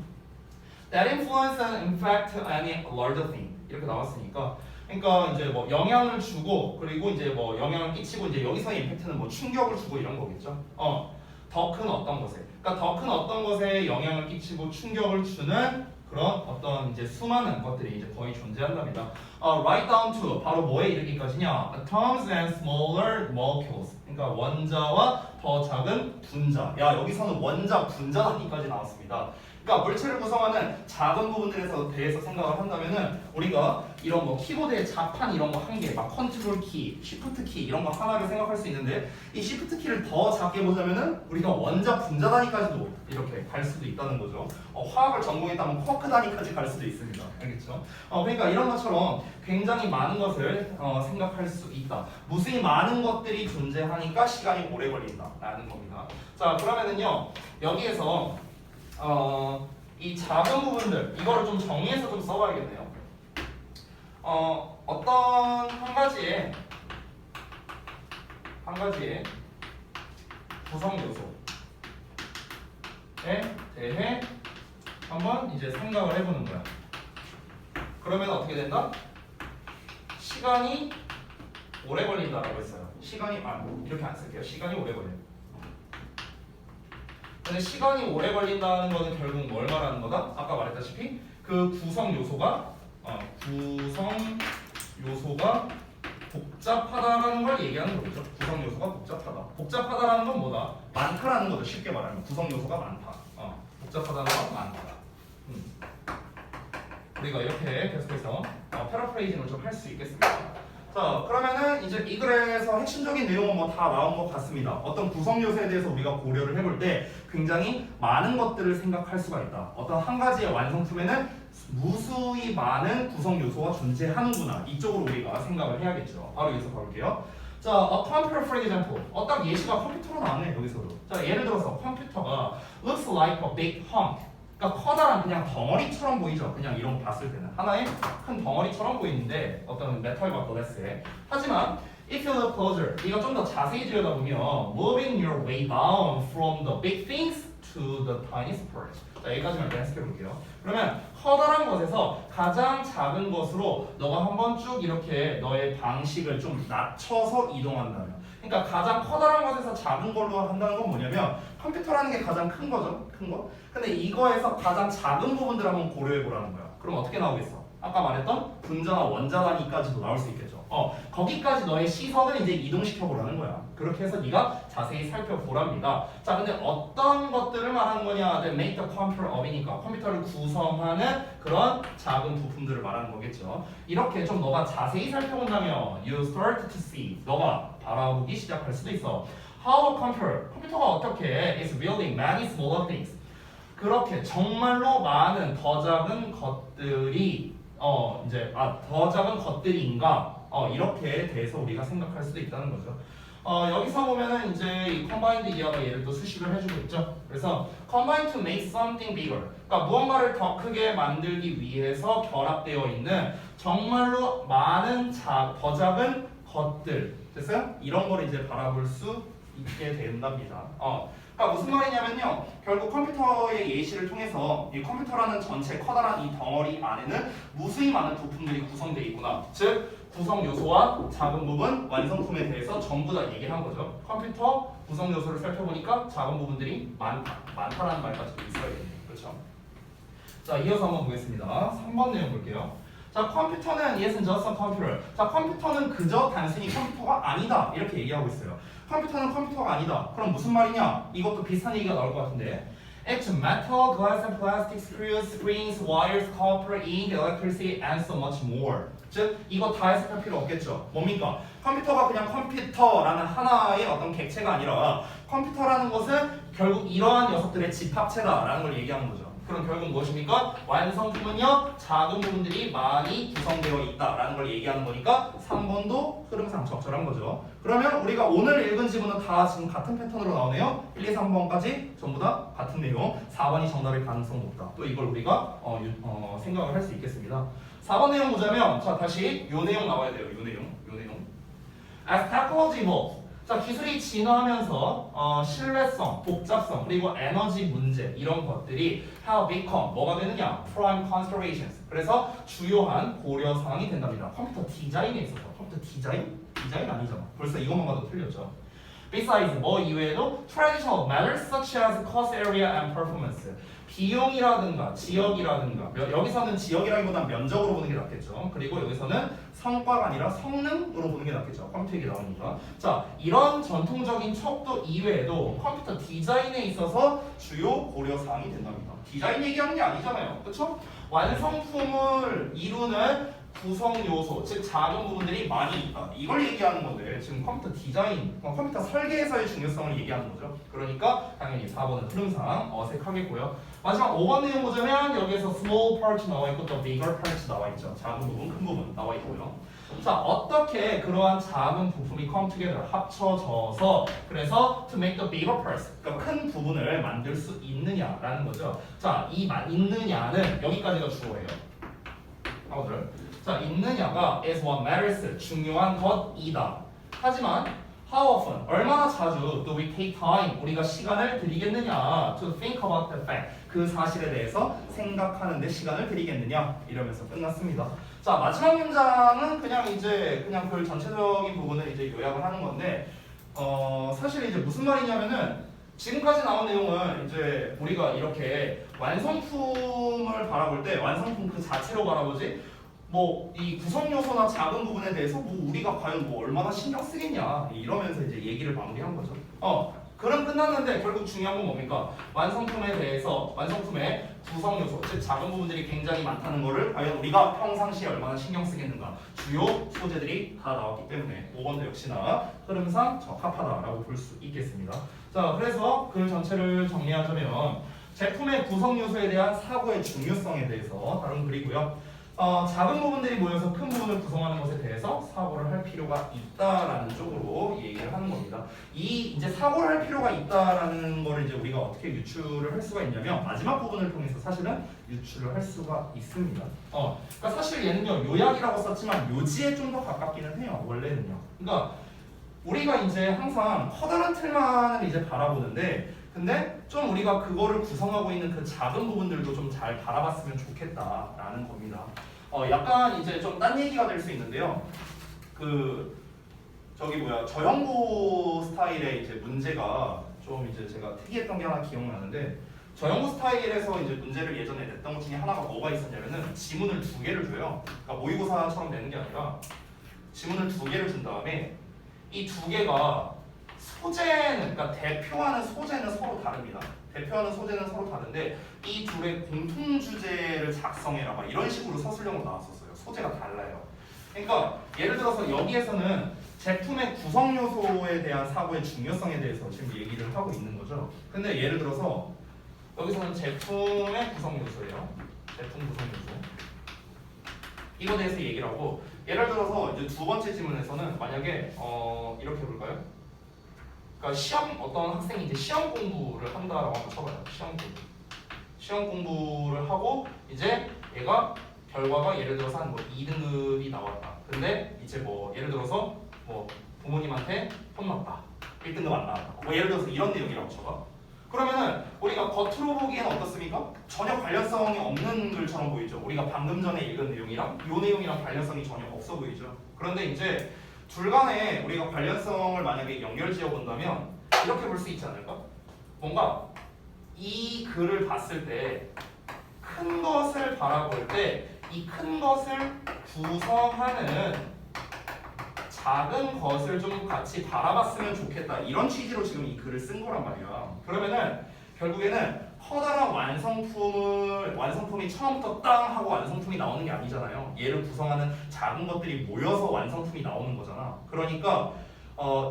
That influence and impact any larger thing. 이렇게 나왔으니까 그러니까 이제 뭐 영향을 주고 그리고 이제 뭐 영향을 끼치고 이제 여기서의 임팩트는 뭐 충격을 주고 이런 거겠죠. 더 큰 어떤 것에. 그러니까 더 큰 어떤 것에 영향을 끼치고 충격을 주는 그런 어떤 이제 수많은 것들이 이제 거의 존재한답니다. Right down to 바로 뭐에 이르기까지냐? Atoms and smaller molecules. 그러니까 원자와 더 작은 분자. 야 여기서는 원자 분자 단위까지 나왔습니다. 그러니까 물체를 구성하는 작은 부분들에 대해서 생각을 한다면은 우리가 이런 거 키보드의 자판 이런 거 한 개, 막 컨트롤 키, 시프트 키 이런 거 하나를 생각할 수 있는데 이 시프트 키를 더 작게 보자면은 우리가 원자 분자 단위까지도 이렇게 갈 수도 있다는 거죠. 화학을 전공했다면 쿼크 단위까지 갈 수도 있습니다. 알겠죠? 그러니까 이런 것처럼 굉장히 많은 것을 생각할 수 있다. 무수히 많은 것들이 존재하니까 시간이 오래 걸린다라는 겁니다. 자 그러면은요 여기에서 이 작은 부분들 이거를 좀 정리해서 좀 써봐야겠네요. 어떤 한 가지의 구성 요소에 대해 한번 이제 생각을 해보는 거야. 그러면 어떻게 된다? 시간이 오래 걸린다라고 했어요. 시간이 이렇게 안 쓸게요. 시간이 오래 걸려. 근데 시간이 오래 걸린다는 거는 결국 뭘 말하는 거다? 아까 말했다시피 그 구성 요소가 복잡하다라는 걸 얘기하는 거죠. 구성 요소가 복잡하다. 복잡하다라는 건 뭐다? 많다라는 거죠. 쉽게 말하면 구성 요소가 많다. 복잡하다는 건 많다. 우리가 이렇게 계속해서 패러프레이징을 좀 할 수 있겠습니다. 자 그러면은 이제 이 글에서 핵심적인 내용은 뭐 다 나온 것 같습니다. 어떤 구성 요소에 대해서 우리가 고려를 해볼 때 굉장히 많은 것들을 생각할 수가 있다. 어떤 한 가지의 완성품에는 무수히 많은 구성 요소가 존재하는구나. 이쪽으로 우리가 생각을 해야겠죠. 바로 여기서 가볼게요. 자, a computer for example. 딱 예시가 컴퓨터로 나왔네 여기서도. 자 예를 들어서 컴퓨터가 looks like a big hunk. 그러니까 커다란 그냥 덩어리처럼 보이죠. 그냥 이런 거 봤을 때는 하나의 큰 덩어리처럼 보이는데 어떤 메탈과 글래스에. 하지만 if you look closer, 이거 좀 더 자세히 들여다보면 moving your way down from the big things to the tiny parts. 자, 여기까지만 일단 해석해 볼게요. 그러면 커다란 것에서 가장 작은 것으로 너가 한번 쭉 이렇게 너의 방식을 좀 낮춰서 이동한다면, 그러니까 가장 커다란 것에서 작은 걸로 한다는 건 뭐냐면 컴퓨터라는 게 가장 큰 거죠, 큰 거. 근데 이거에서 가장 작은 부분들 한번 고려해 보라는 거야. 그럼 어떻게 나오겠어? 아까 말했던 분자나 원자 단위까지도 나올 수 있겠죠. 거기까지 너의 시선을 이제 이동시켜 보라는 거야. 그렇게 해서 네가 자세히 살펴보랍니다. 자, 근데 어떤 것들을 말하는 거냐? That make the computer up이니까 컴퓨터를 구성하는 그런 작은 부품들을 말하는 거겠죠. 이렇게 좀 너가 자세히 살펴본다면 you start to see, 너가 바라보기 시작할 수도 있어. How a computer, 컴퓨터가 어떻게 is building many smaller things. 그렇게 정말로 많은 더 작은 것들이 더 작은 것들인가? 이렇게 대해서 우리가 생각할 수도 있다는 거죠. 여기서 보면은 이제 이 combined 이하가 얘를 또 수식을 해주고 있죠. 그래서 combine to make something bigger. 그러니까 무언가를 더 크게 만들기 위해서 결합되어 있는 정말로 많은 더 작은 것들. 됐어요? 이런 걸 이제 바라볼 수 있게 된답니다. 그러니까 무슨 말이냐면요. 결국 컴퓨터의 예시를 통해서 이 컴퓨터라는 전체 커다란 이 덩어리 안에는 무수히 많은 부품들이 구성되어 있구나. 즉 구성 요소와 작은 부분, 완성품에 대해서 전부 다 얘기를 한 거죠. 컴퓨터 구성 요소를 살펴보니까 작은 부분들이 많다라는 말까지도 있어야겠네요. 그렇죠? 자, 이어서 한번 보겠습니다. 3번 내용 볼게요. 자, 컴퓨터는 isn't just a computer. 자, 컴퓨터는 그저 단순히 컴퓨터가 아니다. 이렇게 얘기하고 있어요. 컴퓨터는 컴퓨터가 아니다. 그럼 무슨 말이냐? 이것도 비슷한 얘기가 나올 것 같은데. It's metal, glass and plastic, screws, springs, wires, copper, ink, electricity, and so much more. 즉, 이거 다 해석할 필요 없겠죠. 뭡니까? 컴퓨터가 그냥 컴퓨터라는 하나의 어떤 객체가 아니라 컴퓨터라는 것은 결국 이러한 녀석들의 집합체다라는 걸 얘기하는 거죠. 그럼 결국 무엇입니까? 완성품은요, 작은 부분들이 많이 구성되어 있다라는 걸 얘기하는 거니까 3번도 흐름상 적절한 거죠. 그러면 우리가 오늘 읽은 지문은 다 지금 같은 패턴으로 나오네요. 1, 2, 3번까지 전부 다 같은 내용. 4번이 정답일 가능성 높다. 또 이걸 우리가 생각을 할 수 있겠습니다. 4번 내용 보자면, 자, 다시 요 내용 나와야 돼요. 요 내용. As technology evolves, 자, 기술이 진화하면서 신뢰성, 복잡성, 그리고 에너지 문제 이런 것들이 have become 뭐가 되느냐? prime considerations. 그래서 주요한 고려 사항이 된답니다. 컴퓨터 디자인에 있어서. 컴퓨터 디자인? 디자인 아니잖아. 벌써 이것만 봐도 틀렸죠. Besides, 뭐 이외에도 traditional matters such as cost area and performance. 비용이라든가 지역이라든가, 여기서는 지역이라기보다는 면적으로 보는 게 낫겠죠. 그리고 여기서는 성과가 아니라 성능으로 보는 게 낫겠죠. 컴퓨터 얘기 나오니까. 자, 이런 전통적인 척도 이외에도 컴퓨터 디자인에 있어서 주요 고려 사항이 된답니다. 디자인 얘기하는 게 아니잖아요. 그렇죠? 완성품을 이루는 구성 요소, 즉 작은 부분들이 많이 있다. 이걸 얘기하는 건데 지금 컴퓨터 디자인, 컴퓨터 설계에서의 중요성을 얘기하는 거죠. 그러니까 당연히 4번은 흐름상 어색하겠고요. 마지막 5번 내용 보자면 여기에서 small part 나와 있고 또 bigger part 나와 있죠. 작은 부분, 큰 부분 나와 있고요. 자, 어떻게 그러한 작은 부품이 come together, 합쳐져서 그래서 to make the bigger parts, 그러니까 큰 부분을 만들 수 있느냐라는 거죠. 자, 이 있느냐는 여기까지가 주어예요. 하고들. 자, 있느냐가 is what matters, 중요한 것이다. 하지만 how often, 얼마나 자주 do we take time, 우리가 시간을 들이겠느냐 to think about the fact, 그 사실에 대해서 생각하는데 시간을 들이겠느냐 이러면서 끝났습니다. 자, 마지막 문장은 그냥 그 전체적인 부분을 이제 요약을 하는 건데 사실 이제 무슨 말이냐면은 지금까지 나온 내용은 이제 우리가 이렇게 완성품을 바라볼 때 완성품 그 자체로 바라보지 뭐 이 구성 요소나 작은 부분에 대해서 뭐 우리가 과연 뭐 얼마나 신경 쓰겠냐 이러면서 이제 얘기를 마무리한 거죠. 그럼 끝났는데 결국 중요한 건 뭡니까? 완성품에 대해서 완성품의 구성 요소, 즉 작은 부분들이 굉장히 많다는 거를 과연 우리가 평상시에 얼마나 신경 쓰겠는가 주요 소재들이 다 나왔기 때문에 5번도 역시나 흐름상 적합하다라고 볼 수 있겠습니다. 자, 그래서 글 전체를 정리하자면 제품의 구성 요소에 대한 사고의 중요성에 대해서 다룬 글이고요. 작은 부분들이 모여서 큰 부분을 구성하는 것에 대해서 사고를 할 필요가 있다라는 쪽으로 얘기를 하는 겁니다. 이 이제 사고를 할 필요가 있다라는 거를 이제 우리가 어떻게 유추를 할 수가 있냐면 마지막 부분을 통해서 사실은 유추를 할 수가 있습니다. 그러니까 사실 얘는요 요약이라고 썼지만 요지에 좀 더 가깝기는 해요. 원래는요. 그러니까 우리가 이제 항상 커다란 틀만을 이제 바라보는데 근데 좀 우리가 그거를 구성하고 있는 그 작은 부분들도 좀 잘 바라봤으면 좋겠다라는 겁니다. 약간 이제 좀 딴 얘기가 될 수 있는데요. 저형구 스타일의 이제 문제가 좀 이제 제가 특이했던 게 하나 기억나는데 저형구 스타일에서 이제 문제를 예전에 냈던 것 중에 하나가 뭐가 있었냐면은 지문을 2개를 줘요. 그러니까 모의고사처럼 내는 게 아니라 지문을 2개를 준 다음에 이 2개가 소재는 그러니까 대표하는 소재는 서로 다릅니다. 대표하는 소재는 서로 다른데 이 둘의 공통 주제를 작성해라 막 이런 식으로 서술형으로 나왔었어요. 소재가 달라요. 그러니까 예를 들어서 여기에서는 제품의 구성 요소에 대한 사고의 중요성에 대해서 지금 얘기를 하고 있는 거죠. 근데 예를 들어서 여기서는 제품의 구성 요소예요. 제품 구성 요소. 이거에 대해서 얘기를 하고 예를 들어서 이제 두 번째 지문에서는 만약에 이렇게 해볼까요? 그러니까 어떤 학생이 이제 시험 공부를 한다라고 한번 쳐봐요. 시험 공부를 하고 이제 얘가 결과가 예를 들어서 한 뭐 2등급이 나왔다. 근데 이제 뭐 예를 들어서 뭐 부모님한테 혼났다. 1등급 안 나왔다. 뭐 예를 들어서 이런 내용이라고 쳐봐. 그러면은 우리가 겉으로 보기에는 어떻습니까? 전혀 관련성이 없는 글처럼 보이죠. 우리가 방금 전에 읽은 내용이랑 이 내용이랑 관련성이 전혀 없어 보이죠. 그런데 이제 둘 간에 우리가 관련성을 만약에 연결지어 본다면 이렇게 볼 수 있지 않을까? 뭔가 이 글을 봤을 때 큰 것을 바라볼 때 이 큰 것을 구성하는 작은 것을 좀 같이 바라봤으면 좋겠다. 이런 취지로 지금 이 글을 쓴 거란 말이야. 그러면은 결국에는 커다란 완성품이 처음부터 땅 하고 완성품이 나오는 게 아니잖아요. 얘를 구성하는 작은 것들이 모여서 완성품이 나오는 거잖아. 그러니까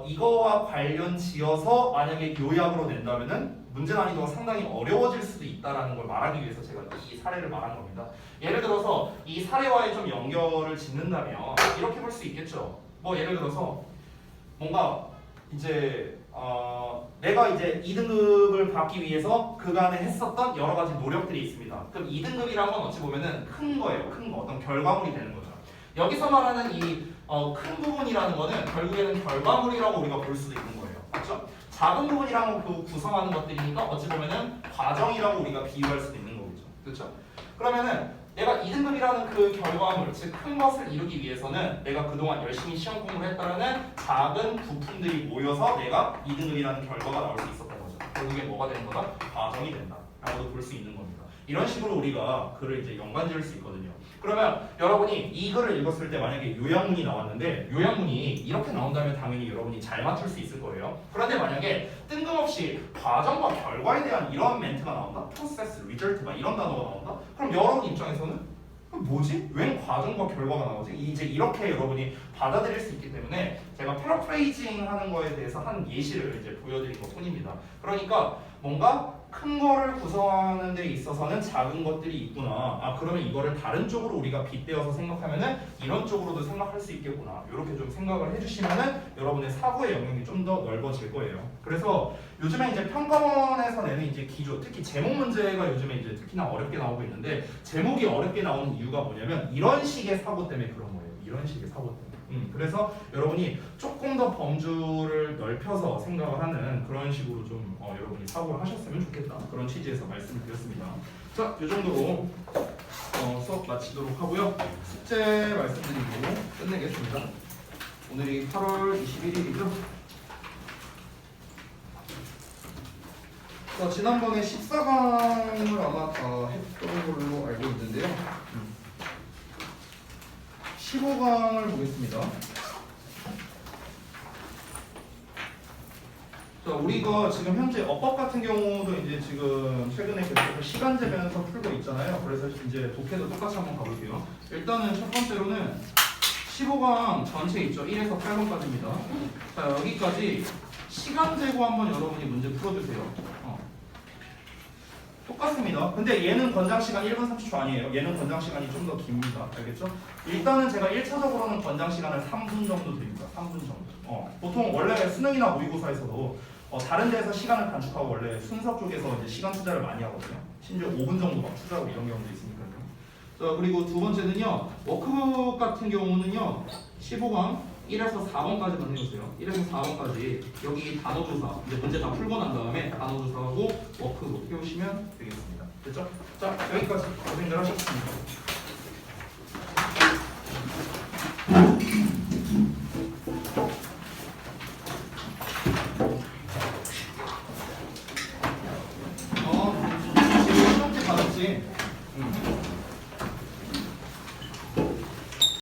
이거와 관련 지어서 만약에 요약으로 낸다면은 문제 난이도가 상당히 어려워질 수도 있다라는 걸 말하기 위해서 제가 이 사례를 말한 겁니다. 예를 들어서 이 사례와의 좀 연결을 짓는다면 이렇게 볼 수 있겠죠. 뭐 예를 들어서 뭔가 이제 내가 이제 2등급을 받기 위해서 그간에 했었던 여러 가지 노력들이 있습니다. 그럼 2등급이란 건 어찌 보면은 큰 거예요. 큰 거, 어떤 결과물이 되는 거죠. 여기서 말하는 이 큰 부분이라는 거는 결국에는 결과물이라고 우리가 볼 수도 있는 거예요. 그렇죠? 작은 부분이랑 그 구성하는 것들이니까 어찌 보면은 과정이라고 우리가 비유할 수도 있는 거겠죠. 그렇죠? 그러면은 내가 2등급이라는 그 결과물, 즉 큰 것을 이루기 위해서는 내가 그동안 열심히 시험 공부를 했다라는 작은 부품들이 모여서 내가 2등급이라는 결과가 나올 수 있었던 거죠. 결국에 뭐가 되는 거다? 과정이 된다. 라고도 볼 수 있는 겁니다. 이런 식으로 우리가 글을 이제 연관 지을 수 있거든요. 그러면 여러분이 이 글을 읽었을 때 만약에 요약문이 나왔는데 요약문이 이렇게 나온다면 당연히 여러분이 잘 맞출 수 있을 거예요. 그런데 만약에 뜬금없이 과정과 결과에 대한 이런 멘트가 나온다? 프로세스, 리절트 막 이런 단어가 나온다? 그럼 여러분 입장에서는 뭐지? 웬 과정과 결과가 나오지? 이제 이렇게 여러분이 받아들일 수 있기 때문에 제가 패러프레이징 하는 거에 대해서 한 예시를 이제 보여드린 것 뿐입니다. 그러니까 뭔가 큰 거를 구성하는 데 있어서는 작은 것들이 있구나. 그러면 이거를 다른 쪽으로 우리가 빗대어서 생각하면은 이런 쪽으로도 생각할 수 있겠구나. 이렇게 좀 생각을 해주시면은 여러분의 사고의 영역이 좀 더 넓어질 거예요. 그래서 요즘에 이제 평가원에서 내는 이제 기조, 특히 제목 문제가 요즘에 이제 특히나 어렵게 나오고 있는데 제목이 어렵게 나오는 이유가 뭐냐면 이런 식의 사고 때문에 그런 거예요. 이런 식의 사고 때문에. 그래서 여러분이 조금 더 범주를 넓혀서 생각을 하는 그런 식으로 좀 여러분이 사고를 하셨으면 좋겠다. 그런 취지에서 말씀을 드렸습니다. 자, 이 정도로 수업 마치도록 하고요. 숙제 말씀드리고 끝내겠습니다. 오늘이 8월 21일이죠. 자, 지난번에 14강을 아마 다 했던 걸로 알고 있는데요. 15강을 보겠습니다. 자, 우리가 지금 현재 어법 같은 경우도 이제 지금 최근에 계속해서 시간 재면서 풀고 있잖아요. 그래서 이제 독해도 똑같이 한번 가볼게요. 일단은 첫 번째로는 15강 전체 있죠. 1에서 8번까지입니다. 자, 여기까지 시간 재고 한번 여러분이 문제 풀어주세요. 똑같습니다. 근데 얘는 권장 시간 1분 30초 아니에요. 얘는 권장 시간이 좀 더 깁니다. 알겠죠? 일단은 제가 1차적으로는 권장 시간을 3분 정도 드립니다. 3분 정도. 보통 원래 수능이나 모의고사에서도 다른 데서 시간을 단축하고 원래 순서 쪽에서 이제 시간 투자를 많이 하거든요. 심지어 5분 정도 막 투자하고 이런 경우도 있으니까요. 자, 그리고 두 번째는요. 워크북 같은 경우는요. 15강 1에서 4번까지만 해주세요. 1에서 4번까지 여기 단어 조사 이제 문제 다 풀고 난 다음에 단어 조사하고 워크북 해오시면 되겠습니다. 됐죠? 자, 여기까지 고생들 하셨습니다.